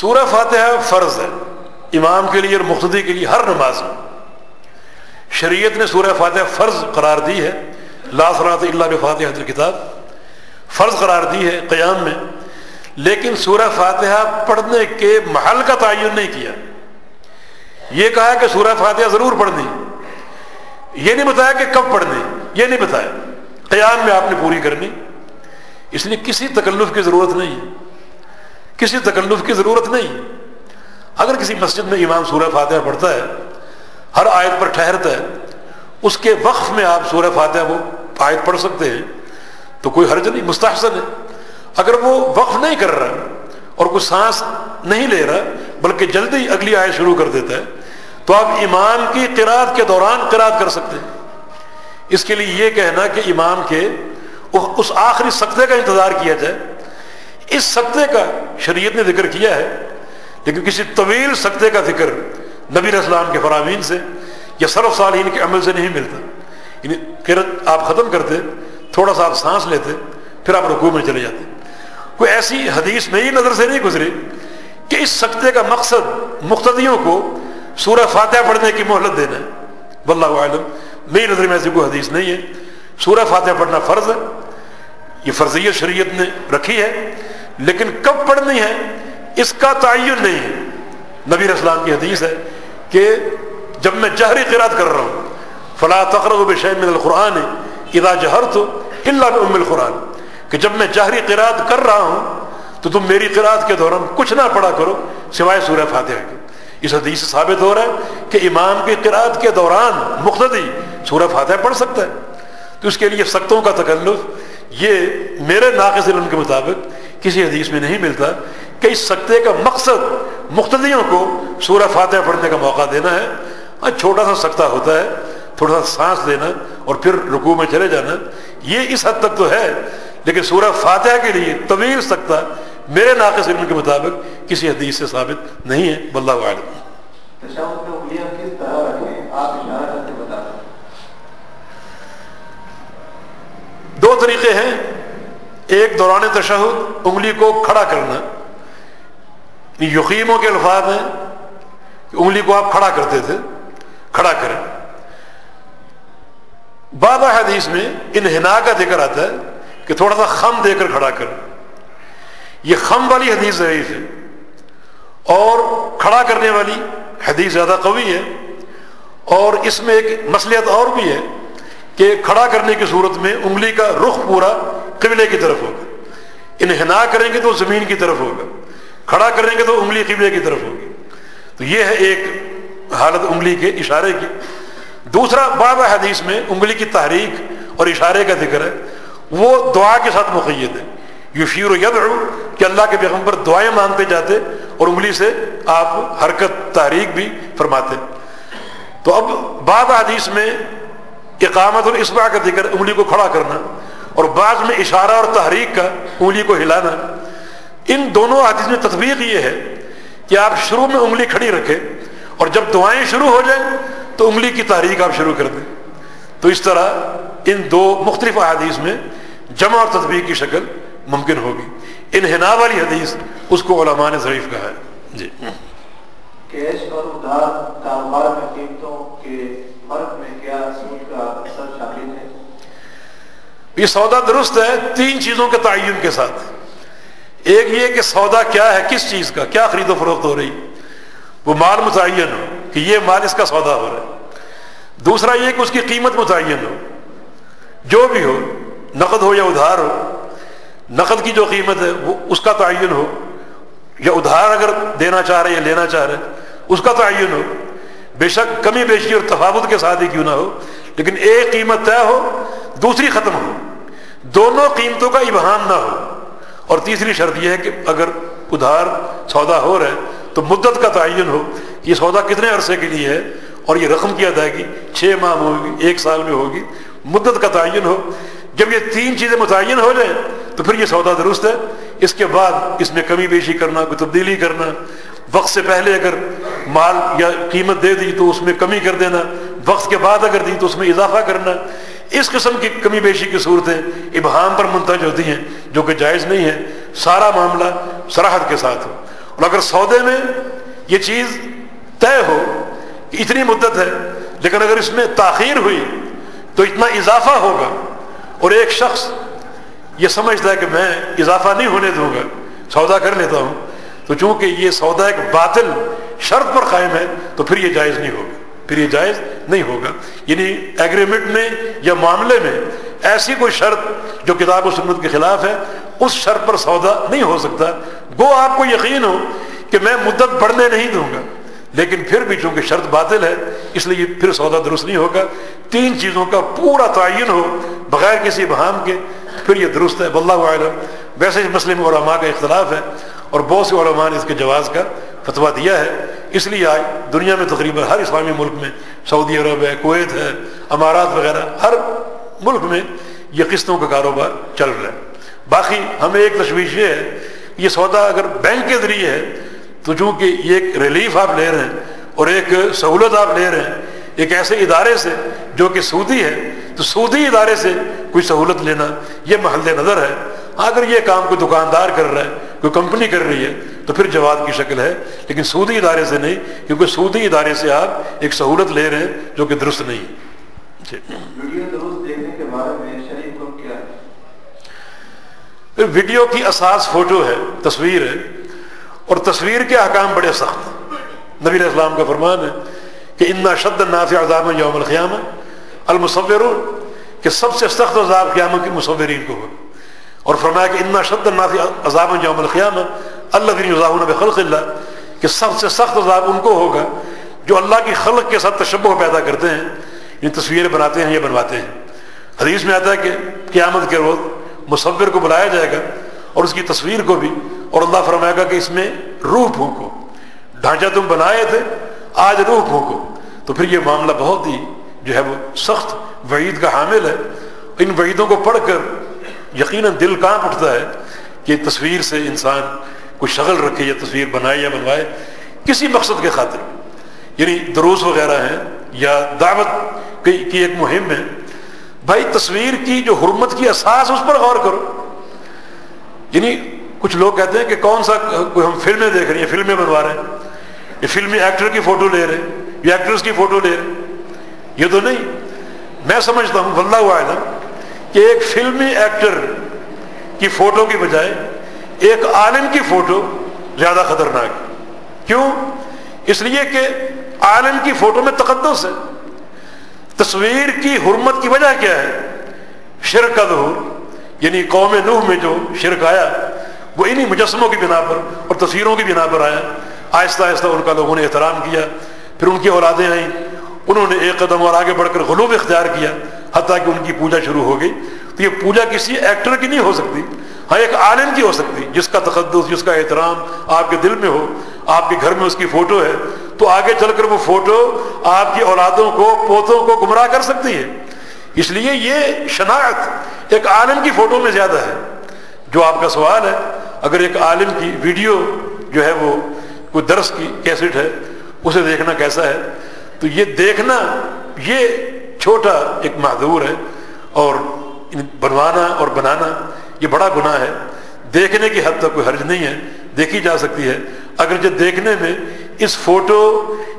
سورہ فاتحہ فرض ہے امام کے لیے اور مقتدی کے لیے ہر نماز میں. شریعت نے سورہ فاتحہ فرض قرار دی ہے. لا صلاۃ الا بفاتحۃ الکتاب فرض قرار دی ہے قیام میں. لیکن سورہ فاتحہ پڑھنے کے محل کا تعین نہیں کیا. یہ کہا کہ سورہ فاتحہ ضرور پڑھنی، یہ نہیں بتایا کہ کب پڑھنی، یہ نہیں بتایا. قیام میں آپ نے پوری کرنی. اس لیے کسی تکلف کی ضرورت نہیں ہے، کسی تکلف کی ضرورت نہیں. اگر کسی مسجد میں امام سورہ فاتحہ پڑھتا ہے، ہر آیت پر ٹھہرتا ہے، اس کے وقف میں آپ سورہ فاتحہ وہ آیت پڑھ سکتے ہیں تو کوئی حرج نہیں، مستحسن ہے. اگر وہ وقف نہیں کر رہا اور کوئی سانس نہیں لے رہا بلکہ جلدی اگلی آیت شروع کر دیتا ہے تو آپ امام کی قرات کے دوران قرات کر سکتے ہیں. اس کے لیے یہ کہنا کہ امام کے اس آخری سجدے کا انتظار کیا جائے، اس سجدے کا شریعت نے ذکر کیا ہے، لیکن کسی طویل سجدے کا ذکر نبی اسلام کے فرامین سے یا سلف صالحین کے عمل سے نہیں ملتا. یعنی قرات آپ ختم کرتے، تھوڑا سا آپ سانس لیتے، پھر آپ رکوع میں چلے جاتے. کوئی ایسی حدیث میری نظر سے نہیں گزری کہ اس سجدے کا مقصد مقتدیوں کو سورہ فاتحہ پڑھنے کی مہلت دینا ہے. واللہ اعلم، میری نظر میں ایسی کوئی حدیث نہیں ہے. سورہ فاتحہ پڑھنا فرض ہے، یہ فرضیت شریعت نے رکھی ہے، لیکن کب پڑھنی ہے اس کا تعین نہیں ہے. نبی اسلام کی حدیث ہے کہ جب میں جہری قرات کر رہا ہوں فلا تقرؤوا بشیء من القرآن اذا جہرت الا بأم القرآن، کہ جب میں جہری قرات کر رہا ہوں تو تم میری قرات کے دوران کچھ نہ پڑھا کرو سوائے سورہ فاتحہ کے. اس حدیث سے ثابت ہو رہا ہے کہ امام کی قرات کے دوران مقتدی سورہ فاتحہ پڑھ سکتا ہے. تو اس کے لیے سختوں کا تکلف یہ میرے ناقص علم کے مطابق کسی حدیث میں نہیں ملتا کہ اس سجدے کا مقصد مقتدیوں کو سورہ فاتحہ پڑھنے کا موقع دینا ہے. چھوٹا سا سجدہ ہوتا ہے، تھوڑا سا سانس لینا اور پھر رکوع میں چلے جانا، یہ اس حد تک تو ہے. لیکن سورہ فاتحہ کے لیے طویل سجدہ میرے ناقص علم کے مطابق کسی حدیث سے ثابت نہیں ہے. واللہ اعلم. تشہد میں انگلیاں کس طرح رکھیں آپ اشارہ کرتے بتا دیں. طریقے ہیں. ایک دوران تشہد انگلی کو کھڑا کرنا، یقیموں کے الفاظ ہیں کہ انگلی کو آپ کھڑا کرتے تھے، کھڑا کریں. بعض حدیث میں انحناء کا ذکر آتا ہے کہ تھوڑا سا خم دے کر کھڑا کریں. یہ خم والی حدیث ضعیف ہے، اور کھڑا کرنے والی حدیث زیادہ قوی ہے. اور اس میں ایک مصلحت اور بھی ہے کہ کھڑا کرنے کی صورت میں انگلی کا رخ پورا قبلے کی طرف ہوگا. انحناء کریں گے تو زمین کی طرف ہوگا، کھڑا کریں گے تو انگلی قبلے کی طرف ہوگی. تو یہ ہے ایک حالت انگلی کے اشارے کی. دوسرا، بعض حدیث میں انگلی کی تحریک اور اشارے کا ذکر ہے، وہ دعا کے ساتھ مقید ہے. یشیر و یدعو کہ اللہ کے پیغمبر دعائیں مانگتے جاتے اور انگلی سے آپ حرکت تحریک بھی فرماتے. تو اب بعض حدیث میں اقامت الاصبع کا ذکر، انگلی کو کھڑا کرنا، اور بعض میں اشارہ اور تحریک کا، انگلی کو ہلانا. ان دونوں حدیث میں تطبیق یہ ہے کہ آپ شروع میں انگلی کھڑی رکھیں اور جب دعائیں شروع ہو جائیں تو انگلی کی تحریک آپ شروع کر دیں. تو اس طرح ان دو مختلف احادیث میں جمع اور تطبیق کی شکل ممکن ہوگی. انحناء والی حدیث اس کو علماء نے ضعیف کہا ہے. جی. کیش اور ادھار کاروبار میں قیمتوں کے فرق میں کیا سود کا اثر شامل ہے؟ یہ سودا درست ہے 3 چیزوں کے تعین کے ساتھ. ایک یہ کہ سودا کیا ہے، کس چیز کا، کیا خرید و فروخت ہو رہی، وہ مال متعین ہو کہ یہ مال اس کا سودا ہو رہا ہے. دوسرا یہ کہ اس کی قیمت متعین ہو، جو بھی ہو، نقد ہو یا ادھار ہو، نقد کی جو قیمت ہے وہ اس کا تعین ہو، یا ادھار اگر دینا چاہ رہے یا لینا چاہ رہے اس کا تعین ہو. بے شک کمی بیشی اور تفاوت کے ساتھ ہی کیوں نہ ہو، لیکن ایک قیمت طے ہو، دوسری ختم ہو، دونوں قیمتوں کا ابہام نہ ہو. اور تیسری شرط یہ ہے کہ اگر ادھار سودا ہو رہا ہے تو مدت کا تعین ہو، یہ سودا کتنے عرصے کے لیے ہے اور یہ رقم کی ادائیگی 6 ماہ میں ہوگی، 1 سال میں ہوگی، مدت کا تعین ہو. جب یہ 3 چیزیں متعین ہو جائیں تو پھر یہ سودا درست ہے. اس کے بعد اس میں کمی بیشی کرنا، کوئی تبدیلی کرنا، وقت سے پہلے اگر مال یا قیمت دے دی تو اس میں کمی کر دینا، وقت کے بعد اگر دی تو اس میں اضافہ کرنا، اس قسم کی کمی بیشی کی صورتیں ابہام پر منتج ہوتی ہیں، جو کہ جائز نہیں ہے. سارا معاملہ صراحت کے ساتھ ہو. اور اگر سودے میں یہ چیز طے ہو کہ اتنی مدت ہے، لیکن اگر اس میں تاخیر ہوئی تو اتنا اضافہ ہوگا، اور ایک شخص یہ سمجھتا ہے کہ میں اضافہ نہیں ہونے دوں گا، سودا کر لیتا ہوں، تو چونکہ یہ سودا ایک باطل شرط پر قائم ہے تو پھر یہ جائز نہیں ہوگا، پھر یہ جائز نہیں ہوگا. یعنی ایگریمنٹ میں یا معاملے میں ایسی کوئی شرط جو کتاب و سنت کے خلاف ہے، اس شرط پر سودا نہیں ہو سکتا. گو آپ کو یقین ہو کہ میں مدت بڑھنے نہیں دوں گا، لیکن پھر بھی چونکہ شرط باطل ہے اس لیے پھر سودا درست نہیں ہوگا. 3 چیزوں کا پورا تعین ہو بغیر کسی ابہام کے، پھر یہ درست ہے. واللہ اعلم. ویسے اس مسئلے میں علماء کا اختلاف ہے، اور بہت سے علماء نے اس کے جواز کا فتویٰ دیا ہے. اس لیے آج دنیا میں تقریباً ہر اسلامی ملک میں، سعودی عرب ہے، کویت ہے، امارات وغیرہ، ہر ملک میں یہ قسطوں کا کاروبار چل رہا ہے. باقی ہمیں ایک تشویش یہ ہے، یہ سودا اگر بینک کے ذریعے ہے تو چونکہ یہ ایک ریلیف آپ لے رہے ہیں اور ایک سہولت آپ لے رہے ہیں ایک ایسے ادارے سے جو کہ سودی ہے، تو سودی ادارے سے کوئی سہولت لینا یہ محل نظر ہے. اگر یہ کام کوئی دکاندار کر رہا ہے، کوئی کمپنی کر رہی ہے تو پھر جواز کی شکل ہے، لیکن سودی ادارے سے نہیں، کیونکہ سودی ادارے سے آپ ایک سہولت لے رہے ہیں جو کہ درست نہیں ہے. ویڈیو درست دیکھنے کے بارے میں شرعی حکم کیا ہے؟ ویڈیو کی اساس فوٹو ہے، تصویر ہے، اور تصویر کے احکام بڑے سخت. نبی علیہ السلام کا فرمان ہے کہ اِنَّ شَدَّ النَّاسِ عَذَابًا یوم القیامہ المصورون، کہ سب سے سخت عذاب قیامت کے مصورین کو ہوگا. اور فرمایا کہ اِنَّ شَدَّ النَّاسِ عَذَابًا یوم القیامہ الَّذِينَ یُضَاهُونَ بِخَلْقِ اللَّهِ، کہ سب سے سخت عذاب ان کو ہوگا جو اللہ کی خلق کے ساتھ تشبہ پیدا کرتے ہیں، یہ تصویریں بناتے ہیں یا بنواتے ہیں. حدیث میں آتا ہے کہ قیامت کے روز مصور کو بلایا جائے گا اور اس کی تصویر کو بھی، اور اللہ فرمائے گا کہ اس میں روح پھونکو، ڈھانچہ تم بنائے تھے آج روح پھونکو. تو پھر یہ معاملہ بہت ہی جو ہے وہ سخت وعید کا حامل ہے. ان وعیدوں کو پڑھ کر یقیناً دل کانپ اٹھتا ہے کہ تصویر سے انسان کوئی شغل رکھے یا تصویر بنائے یا بنوائے کسی مقصد کے خاطر. یعنی دروس وغیرہ ہیں یا دعوت کی ایک مہم ہے، بھائی تصویر کی جو حرمت کی اساس اس پر غور کرو. یعنی کچھ لوگ کہتے ہیں کہ کون سا کوئی ہم فلمیں دیکھ رہے ہیں، فلمیں بنوا رہے ہیں، یہ فلمی ایکٹر کی فوٹو لے رہے ہیں، یہ ایکٹرس کی فوٹو لے رہے ہیں. یہ تو نہیں. میں سمجھتا ہوں واللہ اعلم کہ ایک فلمی ایکٹر کی فوٹو کی بجائے ایک عالم کی فوٹو زیادہ خطرناک ہے. کیوں؟ اس لیے کہ عالم کی فوٹو میں تقدس ہے. تصویر کی حرمت کی وجہ کیا ہے؟ شرک کا ظہور. یعنی قوم نوح میں جو شرک آیا وہ انہی مجسموں کی بنا پر اور تصویروں کی بنا پر آیا. آہستہ آہستہ ان کا لوگوں نے احترام کیا، پھر ان کی اولادیں آئیں، انہوں نے ایک قدم اور آگے بڑھ کر غلوب اختیار کیا حتیٰ کہ ان کی پوجا شروع ہو گئی. تو یہ پوجا کسی ایکٹر کی نہیں ہو سکتی، ہاں ایک عالم کی ہو سکتی جس کا تقدس، جس کا احترام آپ کے دل میں ہو. آپ کے گھر میں اس کی فوٹو ہے تو آگے چل کر وہ فوٹو آپ کی اولادوں کو، پوتوں کو گمراہ کر سکتی ہے. اس لیے یہ شناعت ایک عالم کی فوٹو میں زیادہ ہے. جو آپ کا سوال ہے، اگر ایک عالم کی ویڈیو جو ہے وہ کوئی درس کی کیسٹ ہے، اسے دیکھنا کیسا ہے، تو یہ دیکھنا یہ چھوٹا ایک معذور ہے، اور بنوانا اور بنانا یہ بڑا گناہ ہے. دیکھنے کی حد تک کوئی حرج نہیں ہے، دیکھی جا سکتی ہے، اگرچہ دیکھنے میں اس فوٹو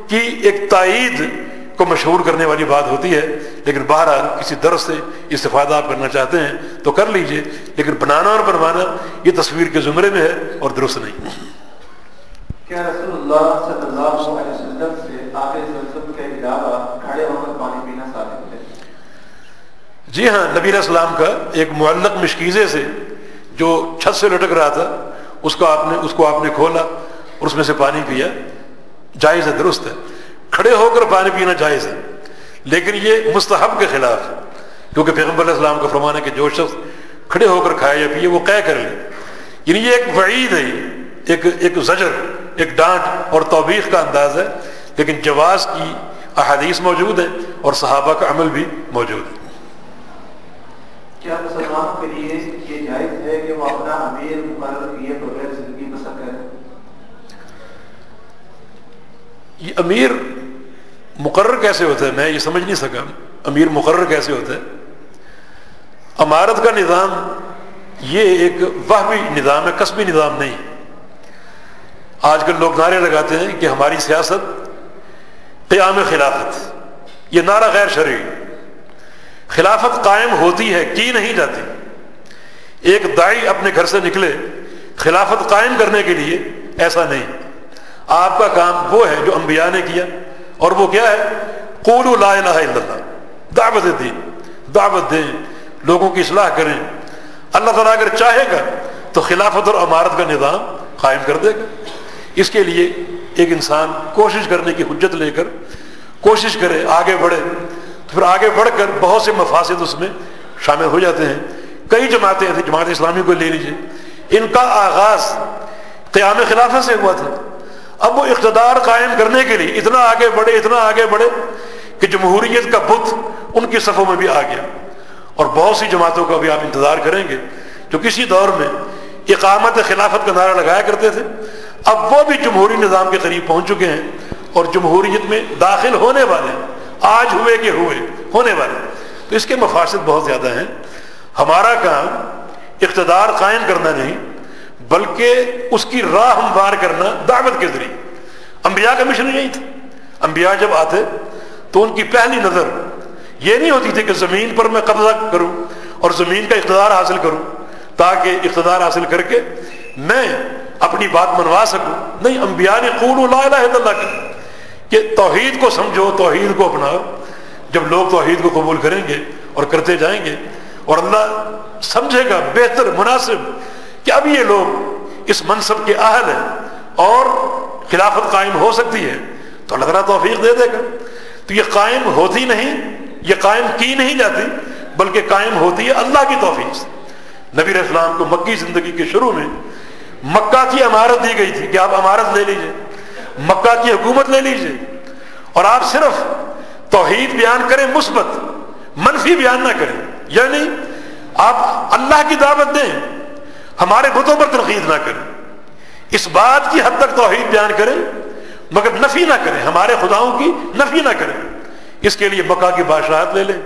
کی ایک تائید کو مشہور کرنے والی بات ہوتی ہے. لیکن بہرحال کسی درس سے استفادہ آپ کرنا چاہتے ہیں تو کر لیجئے، لیکن بنانا اور بنوانا یہ تصویر کے زمرے میں ہے اور درست نہیں. کیا رسول اللہ صلی اللہ علیہ وسلم سے آب زمزم کے علاوہ کھڑے ہو کر پانی پینا ثابت ہے؟ جی ہاں، نبی علیہ السلام کا ایک معلق مشکیزے سے جو چھت سے لٹک رہا تھا اس کو آپ نے کھولا اور اس میں سے پانی پیا. جائز ہے، درست ہے. کھڑے ہو کر پانی پینا جائز ہے، لیکن یہ مستحب کے خلاف ہے، کیونکہ پیغمبر علیہ السلام کا فرمان ہے کہ جو شخص کھڑے ہو کر کھائے یا پیے وہ قے کر لے. یعنی یہ ایک وعید ہے، ایک زجر، ایک ڈانٹ اور توبیخ کا انداز ہے. لیکن جواز کی احادیث موجود ہیں اور صحابہ کا عمل بھی موجود ہے. کیا مسلمانوں کے لیے یہ جائز ہے کہ وہ اپنا امیر مقرر کیے بغیر زندگی بسر کریں؟ یہ امیر مقرر کیسے ہوتا ہے؟ میں یہ سمجھ نہیں سکا. امیر مقرر کیسے ہوتا ہے؟ امارت کا نظام یہ ایک وہمی نظام ہے، کسبی نظام نہیں. آج کل لوگ نعرے لگاتے ہیں کہ ہماری سیاست قیام خلافت. یہ نعرہ غیر شرعی. خلافت قائم ہوتی ہے، کی نہیں جاتی. ایک داعی اپنے گھر سے نکلے خلافت قائم کرنے کے لیے، ایسا نہیں. آپ کا کام وہ ہے جو انبیاء نے کیا، اور وہ کیا ہے؟ قولوا لا الہ الا اللہ. دعوت دین، دعوت دیں، لوگوں کی اصلاح کریں. اللہ تعالیٰ اگر چاہے گا تو خلافت اور امارت کا نظام قائم کر دے گا. اس کے لیے ایک انسان کوشش کرنے کی حجت لے کر کوشش کرے، آگے بڑھے، تو پھر آگے بڑھ کر بہت سے مفاسد اس میں شامل ہو جاتے ہیں. کئی جماعتیں تھیں، جماعت اسلامی کو لے لیجئے، ان کا آغاز قیام خلافت سے ہوا تھا. اب وہ اقتدار قائم کرنے کے لیے اتنا آگے بڑھے کہ جمہوریت کا بت ان کی صفوں میں بھی آ گیا. اور بہت سی جماعتوں کا بھی آپ انتظار کریں گے جو کسی دور میں اقامت خلافت کا نعرہ لگایا کرتے تھے، اب وہ بھی جمہوری نظام کے قریب پہنچ چکے ہیں اور جمہوریت میں داخل ہونے والے ہیں. آج ہونے والے. تو اس کے مفاسد بہت زیادہ ہیں. ہمارا کام اقتدار قائم کرنا نہیں بلکہ اس کی راہ ہموار کرنا دعوت کے ذریعے. انبیاء کا مشن یہی تھا. انبیاء جب آتے تو ان کی پہلی نظر یہ نہیں ہوتی تھی کہ زمین پر میں قبضہ کروں اور زمین کا اقتدار حاصل کروں تاکہ اقتدار حاصل کر کے میں اپنی بات منوا سکوں. نہیں، انبیاء نے قولوا لا الہ الا اللہ کہ توحید کو سمجھو، توحید کو اپناؤ. جب لوگ توحید کو قبول کریں گے اور کرتے جائیں گے اور اللہ سمجھے گا بہتر مناسب کہ اب یہ لوگ اس منصب کے اہل ہیں اور خلافت قائم ہو سکتی ہے، تو اللہ تعالیٰ توفیق دے دے گا. تو یہ قائم ہوتی نہیں، یہ قائم کی نہیں جاتی بلکہ قائم ہوتی ہے اللہ کی توفیق سے. نبی علیہ السلام کو مکی زندگی کے شروع میں مکہ کی امارت دی گئی تھی کہ آپ امارت لے لیجئے، مکہ کی حکومت لے لیجئے، اور آپ صرف توحید بیان کریں، مثبت، منفی بیان نہ کریں. یعنی آپ اللہ کی دعوت دیں، ہمارے بتوں پر تنقید نہ کریں. اس بات کی حد تک توحید بیان کریں مگر نفی نہ کریں، ہمارے خداؤں کی نفی نہ کریں. اس کے لیے مکہ کی بادشاہت لے لیں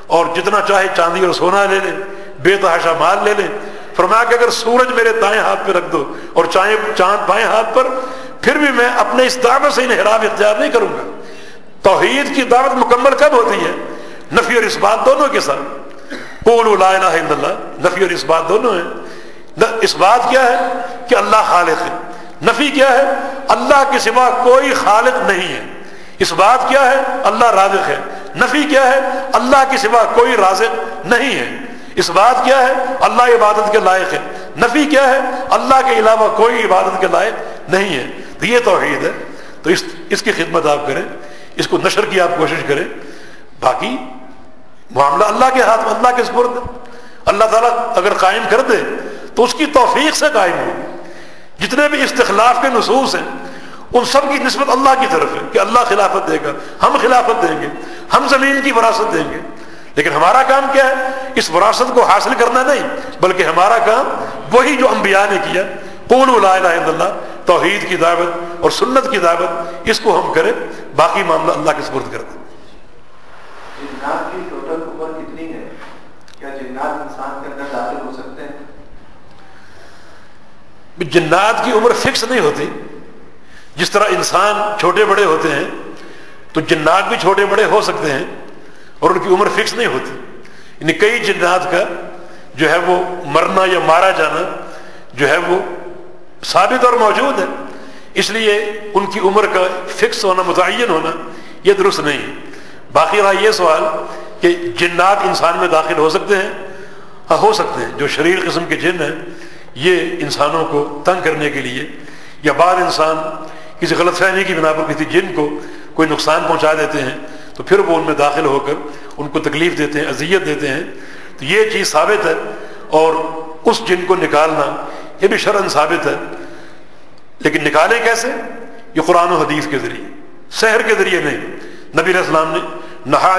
اور جتنا چاہے چاندی اور سونا لے لیں، بے تحاشا مال لے لیں. فرمایا کہ اگر سورج میرے دائیں ہاتھ پہ رکھ دو اور چاند بائیں ہاتھ پر، پھر بھی میں اپنے اس دعوت سے انحراف اختیار نہیں کروں گا. توحید کی دعوت مکمل کب ہوتی ہے؟ نفی اور اثبات دونوں کے ساتھ. قولوا لا الہ الا اللہ، نفی اور اثبات دونوں ہیں. اثبات کیا ہے کہ اللہ خالق ہے، نفی کیا ہے اللہ کے سوا کوئی خالق نہیں ہے. اثبات کیا ہے اللہ رازق ہے، نفی کیا ہے اللہ کے سوا کوئی رازق نہیں ہے. اثبات کیا ہے اللہ عبادت کے لائق ہے، نفی کیا ہے اللہ کے علاوہ کوئی عبادت کے لائق نہیں ہے. تو یہ توحید ہے. تو اس کی خدمت آپ کریں، اس کو نشر کی آپ کوشش کریں. باقی معاملہ اللہ کے ہاتھ میں، اللہ کے سپرد. اللہ تعالیٰ اگر قائم کر دے تو اس کی توفیق سے قائم ہو. جتنے بھی استخلاف کے نصوص ہیں ان سب کی نسبت اللہ کی طرف ہے کہ اللہ خلافت دے گا، ہم خلافت دیں گے، ہم زمین کی وراثت دیں گے. لیکن ہمارا کام کیا ہے؟ اس وراثت کو حاصل کرنا نہیں، بلکہ ہمارا کام وہی جو انبیاء نے کیا، قولوا لا الہ الا اللہ، توحید کی دعوت اور سنت کی دعوت، اس کو ہم کریں. باقی معاملہ اللہ کے سپرد کر دیں. جنات کی ٹوٹل عمر کتنی ہے؟ کیا جنات انسان کے اندر داخل ہو سکتے ہیں؟ جنات کی عمر فکس نہیں ہوتی. جس طرح انسان چھوٹے بڑے ہوتے ہیں تو جنات بھی چھوٹے بڑے ہو سکتے ہیں اور ان کی عمر فکس نہیں ہوتی. یعنی کئی جنات کا جو ہے وہ مرنا یا مارا جانا جو ہے وہ ثابت اور موجود ہے. اس لیے ان کی عمر کا فکس ہونا، متعین ہونا، یہ درست نہیں ہے. باقی رہا یہ سوال کہ جنات انسان میں داخل ہو سکتے ہیں. ہاں ہو سکتے ہیں. جو شریر قسم کے جن ہیں یہ انسانوں کو تنگ کرنے کے لیے، یا بعض انسان کسی غلط فہمی کی بنا پر کسی جن کو کوئی نقصان پہنچا دیتے ہیں تو پھر وہ ان میں داخل ہو کر ان کو تکلیف دیتے ہیں، اذیت دیتے ہیں. تو یہ چیز ثابت ہے اور اس جن کو نکالنا یہ بھی شرعاً ثابت ہے. لیکن نکالیں کیسے؟ یہ قرآن و حدیث کے ذریعے، سحر کے ذریعے نہیں. نبی علیہ السلام نے نہا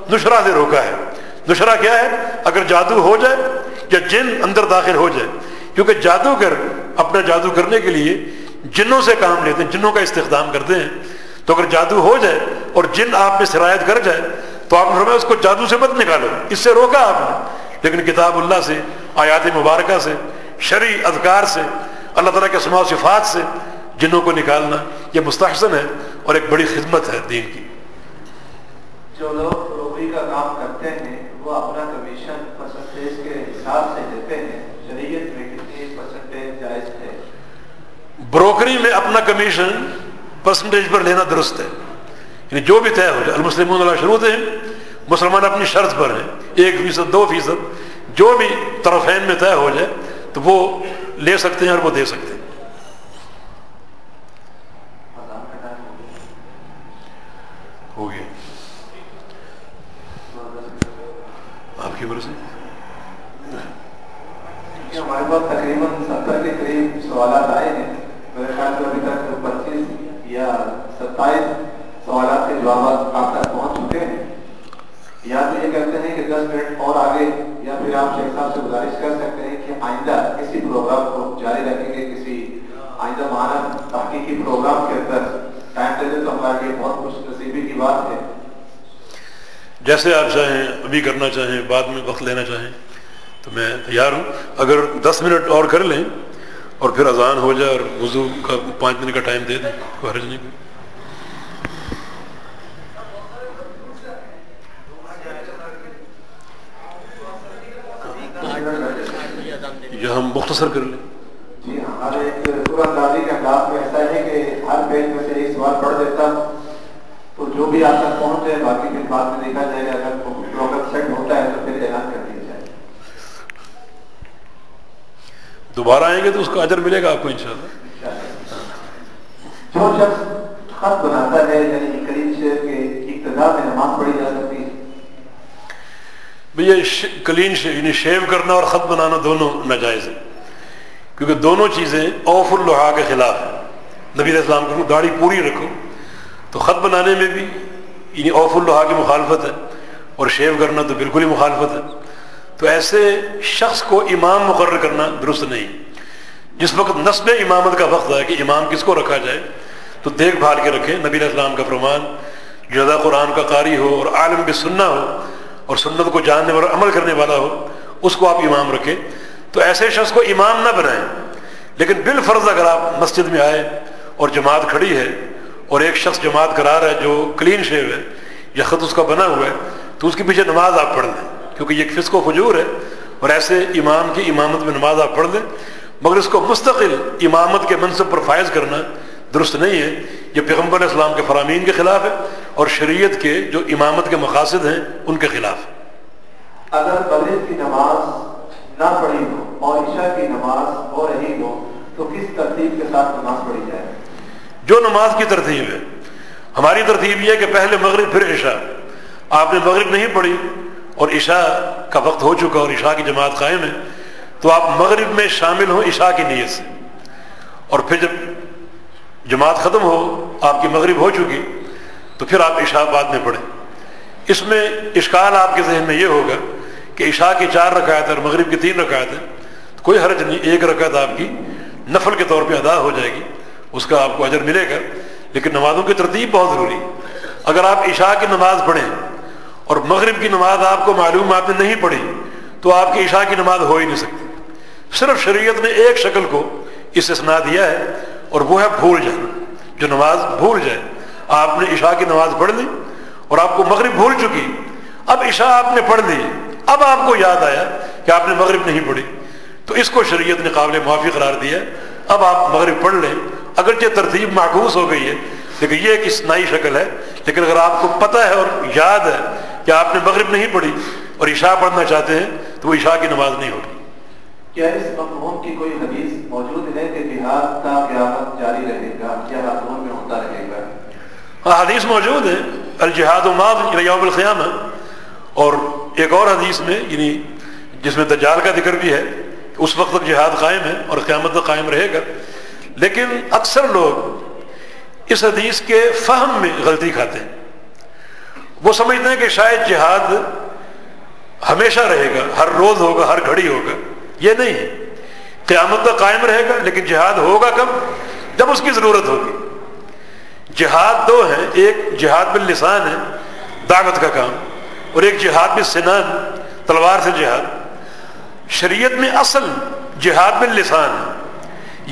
نشرہ سے روکا ہے. نشرہ کیا ہے؟ اگر جادو ہو جائے یا جن اندر داخل ہو جائے، کیونکہ جادوگر اپنا جادو کرنے کے لیے جنوں سے کام لیتے ہیں، جنوں کا استخدام کرتے ہیں. تو اگر جادو ہو جائے اور جن آپ پہ سرایت کر جائے تو آپ نے فرمایا اس کو جادو سے مت نکالو، اس سے روکا آپ نے. لیکن کتاب اللہ سے، آیات مبارکہ سے، شرعی اذکار سے، اللہ تعالیٰ کے اسماء و صفات سے جنوں کو نکالنا یہ مستحسن ہے اور ایک بڑی خدمت ہے دین کی. جو لوگ روبری کا کام کرتے ہیں وہ اپنا کمیشن پرسنٹیج کے حساب سے دیتے ہیں، شریعت میں کتنی پرسنٹیج جائز ہے؟ بروکری میں اپنا کمیشن پرسنٹیج پر لینا درست ہے. یعنی جو بھی طے ہو جائے، المسلمون علی شروطہم، مسلمان اپنی شرط پر ہیں، 1%، 2%، جو بھی طرفین میں طے ہو جائے تو وہ لے سکتے ہیں اور وہ دے سکتے ہیں. ہو گیا آپ کی مرضی. ہمارے پاس تقریباً 70 کے قریب سوالات آئے ہیں. میرے خیال سے ابھی تک 25 یا 27 سوالات کے جوابات آپ تک پہنچ چکے ہیں. یا تو یہ کہتے ہیں کہ 10 منٹ اور آگے، یا پھر آپ شیخ صاحب سے گزارش کر سکتے ہیں کہ آئندہ کسی پروگرام کو جاری رکھیں گے، کسی آئندہ ماہانہ تحقیقی پروگرام کے اندر ٹائم دے دیں تو ہمارے لیے بہت خوش نصیبی کی بات ہے. جیسے آپ چاہیں، ابھی کرنا چاہیں، بعد میں وقت لینا چاہیں تو میں تیار ہوں. اگر 10 منٹ اور کر لیں اور پھر اذان ہو جائے اور وضو کا 5 منٹ کا ٹائم دے دیں، کوئی حرج نہیں. یا ہم مختصر کر لیں. جی ہمارے ایک قرآن اندازی کے انداز میں ایسا ہے کہ ہر پیج میں سے ایک سوال پڑھ دیتا تو جو بھی آپ تک پہنچ جائے، باقی پھر بعد میں دیکھا جائے گا. اگر پروگرام سیٹ ہوتا ہے تو پھر اعلان کر دیا جائے. دوبارہ آئیں گے تو اس کا اجر ملے گا آپ کو انشاءاللہ. جو شخص خط بناتا ہے، یعنی کلیم شیف کے ابتدا میں نماز پڑھی جا سکتی ہے؟ بھئی کلین یعنی شیو کرنا اور خط بنانا دونوں ناجائز ہیں، کیونکہ دونوں چیزیں اوف اللحا کے خلاف ہیں. نبی علیہ السلام کو داڑھی پوری رکھو، تو خط بنانے میں بھی یعنی اوف اللحا کی مخالفت ہے اور شیو کرنا تو بالکل ہی مخالفت ہے. تو ایسے شخص کو امام مقرر کرنا درست نہیں. جس وقت نصب امامت کا وقت ہے کہ امام کس کو رکھا جائے تو دیکھ بھال کے رکھیں. نبی علیہ السلام کا فرمان جو زیادہ قرآن کا قاری ہو اور عالم بالسنہ ہو، اور سنت کو جاننے والا عمل کرنے والا ہو اس کو آپ امام رکھیں. تو ایسے شخص کو امام نہ بنائیں. لیکن بالفرض اگر آپ مسجد میں آئے اور جماعت کھڑی ہے اور ایک شخص جماعت کرا رہا ہے جو کلین شیو ہے یا خط اس کا بنا ہوا ہے تو اس کے پیچھے نماز آپ پڑھ لیں, کیونکہ یہ فسق و فجور ہے. اور ایسے امام کی امامت میں نماز آپ پڑھ لیں, مگر اس کو مستقل امامت کے منصب پر فائز کرنا درست نہیں ہے. یہ پیغمبر علیہ السلام کے فرامین کے خلاف ہے اور شریعت کے جو امامت کے مقاصد ہیں ان کے خلاف ہے. اگر مغرب کی نماز نہ پڑھی ہو اور عشاء کی نماز ہو رہی ہو تو کس ترتیب کے ساتھ نماز پڑھی جائے؟ جو نماز کی ترتیب ہے. ہماری ترتیب یہ ہے کہ پہلے مغرب پھر عشاء. آپ نے مغرب نہیں پڑھی اور عشاء کا وقت ہو چکا اور عشاء کی جماعت قائم ہے تو آپ مغرب میں شامل ہوں عشاء کی نیت سے, اور پھر جب جماعت ختم ہو آپ کی مغرب ہو چکی تو پھر آپ عشاء بعد میں پڑھیں. اس میں اشکال آپ کے ذہن میں یہ ہوگا کہ عشاء کی 4 رکعت اور مغرب کی 3 رکعت ہے, کوئی حرج نہیں, ایک رکعت آپ کی نفل کے طور پہ ادا ہو جائے گی, اس کا آپ کو اجر ملے گا. لیکن نمازوں کی ترتیب بہت ضروری ہے. اگر آپ عشاء کی نماز پڑھیں اور مغرب کی نماز آپ کو معلوم آپ نے نہیں پڑھی تو آپ کی عشاء کی نماز ہو ہی نہیں سکتی. صرف شریعت نے ایک شکل کو استثناء دیا ہے اور وہ ہے بھول جانا. جو نماز بھول جائے, آپ نے عشاء کی نماز پڑھ لی اور آپ کو مغرب بھول چکی, اب عشاء آپ نے پڑھ لی, اب آپ کو یاد آیا کہ آپ نے مغرب نہیں پڑھی, تو اس کو شریعت نے قابل معافی قرار دیا ہے. اب آپ مغرب پڑھ لیں, اگرچہ ترتیب معکوس ہو گئی ہے لیکن یہ ایک استثنائی شکل ہے. لیکن اگر آپ کو پتہ ہے اور یاد ہے کہ آپ نے مغرب نہیں پڑھی اور عشاء پڑھنا چاہتے ہیں تو وہ عشاء کی نماز نہیں ہوگی. کیا اس مفہوم کی کوئی حدیث موجود ہے کہ جہاد کا قیامت جاری رہے گا یا ہاتھوں میں ہوتا رہے گا؟ ہاں, حدیث موجود ہے, الجہاد ماض الی یوم القیامہ. اور ایک اور حدیث میں یعنی جس میں دجال کا ذکر بھی ہے کہ اس وقت تک جہاد قائم ہے اور قیامت تک قائم رہے گا. لیکن اکثر لوگ اس حدیث کے فہم میں غلطی کھاتے ہیں. وہ سمجھتے ہیں کہ شاید جہاد ہمیشہ رہے گا, ہر روز ہوگا, ہر گھڑی ہوگا. یہ نہیں ہے. قیامت تک قائم رہے گا, لیکن جہاد ہوگا کب؟ جب اس کی ضرورت ہوگی. جہاد 2 ہیں, ایک جہاد باللسان ہے دعوت کا کام, اور ایک جہاد بالسنان تلوار سے جہاد. شریعت میں اصل جہاد باللسان ہے,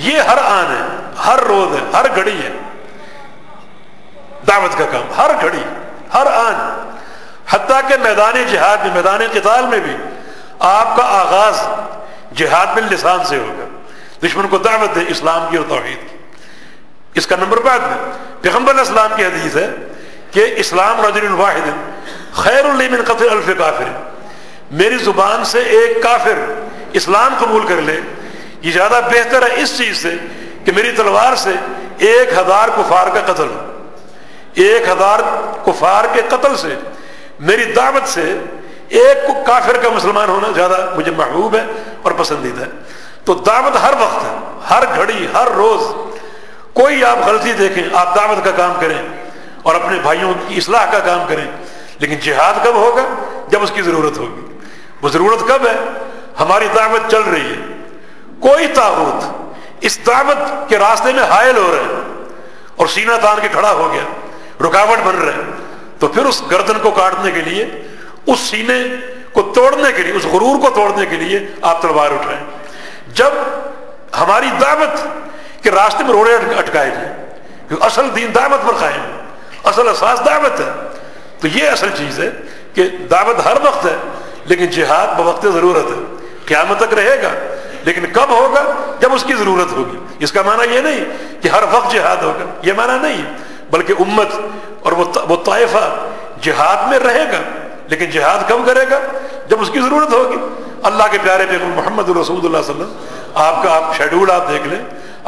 یہ ہر آن ہے, ہر روز ہے, ہر گھڑی ہے. دعوت کا کام ہر گھڑی, ہر آن, حتیٰ کہ میدان جہاد میں, میدان قتال میں بھی آپ کا آغاز جہاد باللسان سے ہوگا. دشمن کو دعوت دے اسلام کی اور توحید کی. اس کا نمبر بعد میں پیغمبر علیہ السلام کی حدیث ہے کہ اسلام رجل واحد خیر لی من قتل الف کافر. میری زبان سے ایک کافر اسلام قبول کر لے یہ زیادہ بہتر ہے اس چیز سے کہ میری تلوار سے 1000 کفار کا قتل ہو. 1000 کفار کے قتل سے میری دعوت سے ایک کافر کا مسلمان ہونا زیادہ مجھے محبوب ہے اور پسندیدہ ہے. تو دعوت ہر وقت ہے, ہر گھڑی, ہر روز. کوئی آپ غلطی دیکھیں, آپ دعوت کا کام کریں اور اپنے بھائیوں کی اصلاح کا کام کریں, لیکن جہاد کب ہوگا؟ جب اس کی ضرورت ہوگی. وہ ضرورت کب ہے؟ ہماری دعوت چل رہی ہے, کوئی طاغوت اس دعوت کے راستے میں حائل ہو رہا ہے اور سینہ تان کے کھڑا ہو گیا, رکاوٹ بن رہا ہے, تو پھر اس گردن کو کاٹنے کے لیے, اس سینے کو توڑنے کے لیے, اس غرور کو توڑنے کے لیے آپ تلوار اٹھائیں. جب ہماری دعوت کے راستے میں روڑے اٹکائے جائیں, کیونکہ اصل دین دعوت پر قائم ہے, اصل اساس دعوت ہے. تو یہ اصل چیز ہے کہ دعوت ہر وقت ہے, لیکن جہاد بوقت ضرورت ہے. قیامت تک رہے گا, لیکن کب ہوگا؟ جب اس کی ضرورت ہوگی. اس کا معنی یہ نہیں کہ ہر وقت جہاد ہوگا, یہ معنی نہیں ہے, بلکہ امت اور وہ طائفہ جہاد میں رہے گا, لیکن جہاد کب کرے گا؟ جب اس کی ضرورت ہوگی. اللہ کے پیارے پیغمبر محمد رسول اللہ صلی اللہ علیہ وسلم, آپ کا آپ شیڈول آپ دیکھ لیں,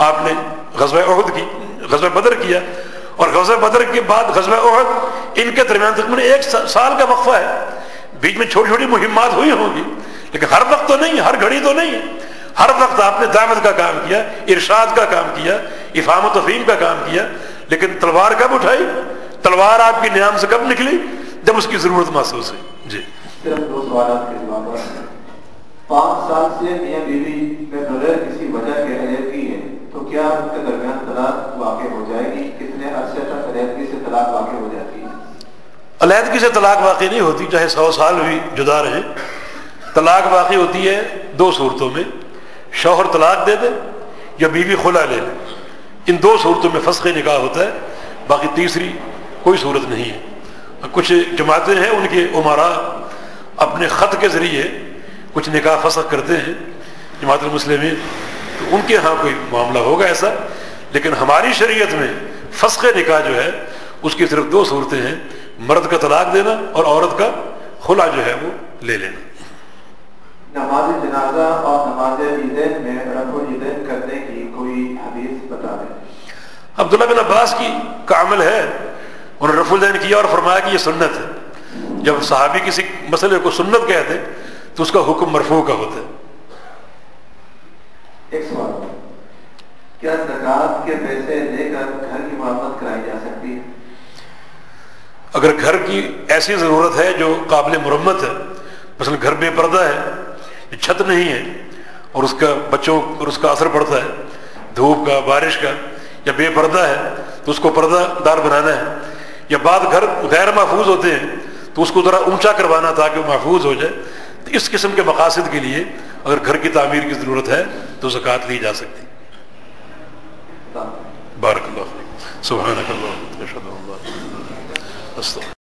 آپ نے غزوہ احد کی, غزوہ بدر کیا, اور غزوہ بدر کے بعد غزوہ احد, ان کے درمیان تقریباً 1 سال کا وقفہ ہے. بیچ میں چھوٹی چھوٹی مہمات ہوئی ہوں گی, لیکن ہر وقت تو نہیں, ہر گھڑی تو نہیں. ہر وقت آپ نے دعوت کا کام کیا, ارشاد کا کام کیا, افہام و تفہیم کا کام کیا. لیکن تلوار کب اٹھائی؟ تلوار آپ کی نیام سے کب نکلی؟ جب اس کی ضرورت محسوس ہے. جی, صرف 2 سوالات کے جواب. 5 سال سے میاں بیوی میں بغیر کسی وجہ کے علیحدگی ہے, تو کیا ان کے درمیان طلاق واقع ہو جائے گی؟ کتنے عرصے تک علیحدگی سے طلاق واقع ہو جاتی ہے؟ علیحدگی سے طلاق واقع نہیں ہوتی، چاہے 100 سال بھی جدا رہیں، طلاق واقع ہوتی ہے دو صورتوں میں، شوہر طلاق دے دے یا بیوی خلع لے لے، ان دو صورتوں میں فسخ نکاح ہوتا ہے، باقی تیسری کوئی صورت نہیں ہے۔ کچھ جماعتیں ہیں ان کے امراء اپنے خط کے ذریعے کچھ نکاح فسخ کرتے ہیں، جماعت المسلمین، تو ان کے ہاں کوئی معاملہ ہوگا ایسا، لیکن ہماری شریعت میں فسخ نکاح جو ہے اس کی صرف دو صورتیں ہیں، مرد کا طلاق دینا اور عورت کا خلع جو ہے وہ لے لینا۔ نماز جنازہ اور نماز عیدین میں رفع الیدین کرنے کی کوئی حدیث بتا دیں۔ عبداللہ بن عباس کا عمل ہے، انہوں نے رفع الیدین کیا اور فرمایا کہ یہ سنت ہے۔ جب صحابی کسی مسئلے کو سنت کہتے تو اس کا حکم مرفوع کا ہوتا ہے۔ ایک سوال، کیا زکوٰۃ کے پیسے لے کر گھر کی مرمت کرائی جا سکتی ہے؟ اگر گھر کی ایسی ضرورت ہے جو قابل مرمت ہے، مثلا گھر بے پردہ ہے، چھت نہیں ہے اور اس کا بچوں پر اس کا اثر پڑتا ہے دھوپ کا، بارش کا، یا بے پردہ ہے تو اس کو پردہ دار بنانا ہے، یا بعض گھر غیر محفوظ ہوتے ہیں تو اس کو ذرا اونچا کروانا تاکہ وہ محفوظ ہو جائے، تو اس قسم کے مقاصد کے لیے اگر گھر کی تعمیر کی ضرورت ہے تو زکوٰۃ لی جا سکتی۔ بارک اللہ فیک، سبحانک اللہم و بحمدک، اشہد ان لا الہ الا انت، استغفرک۔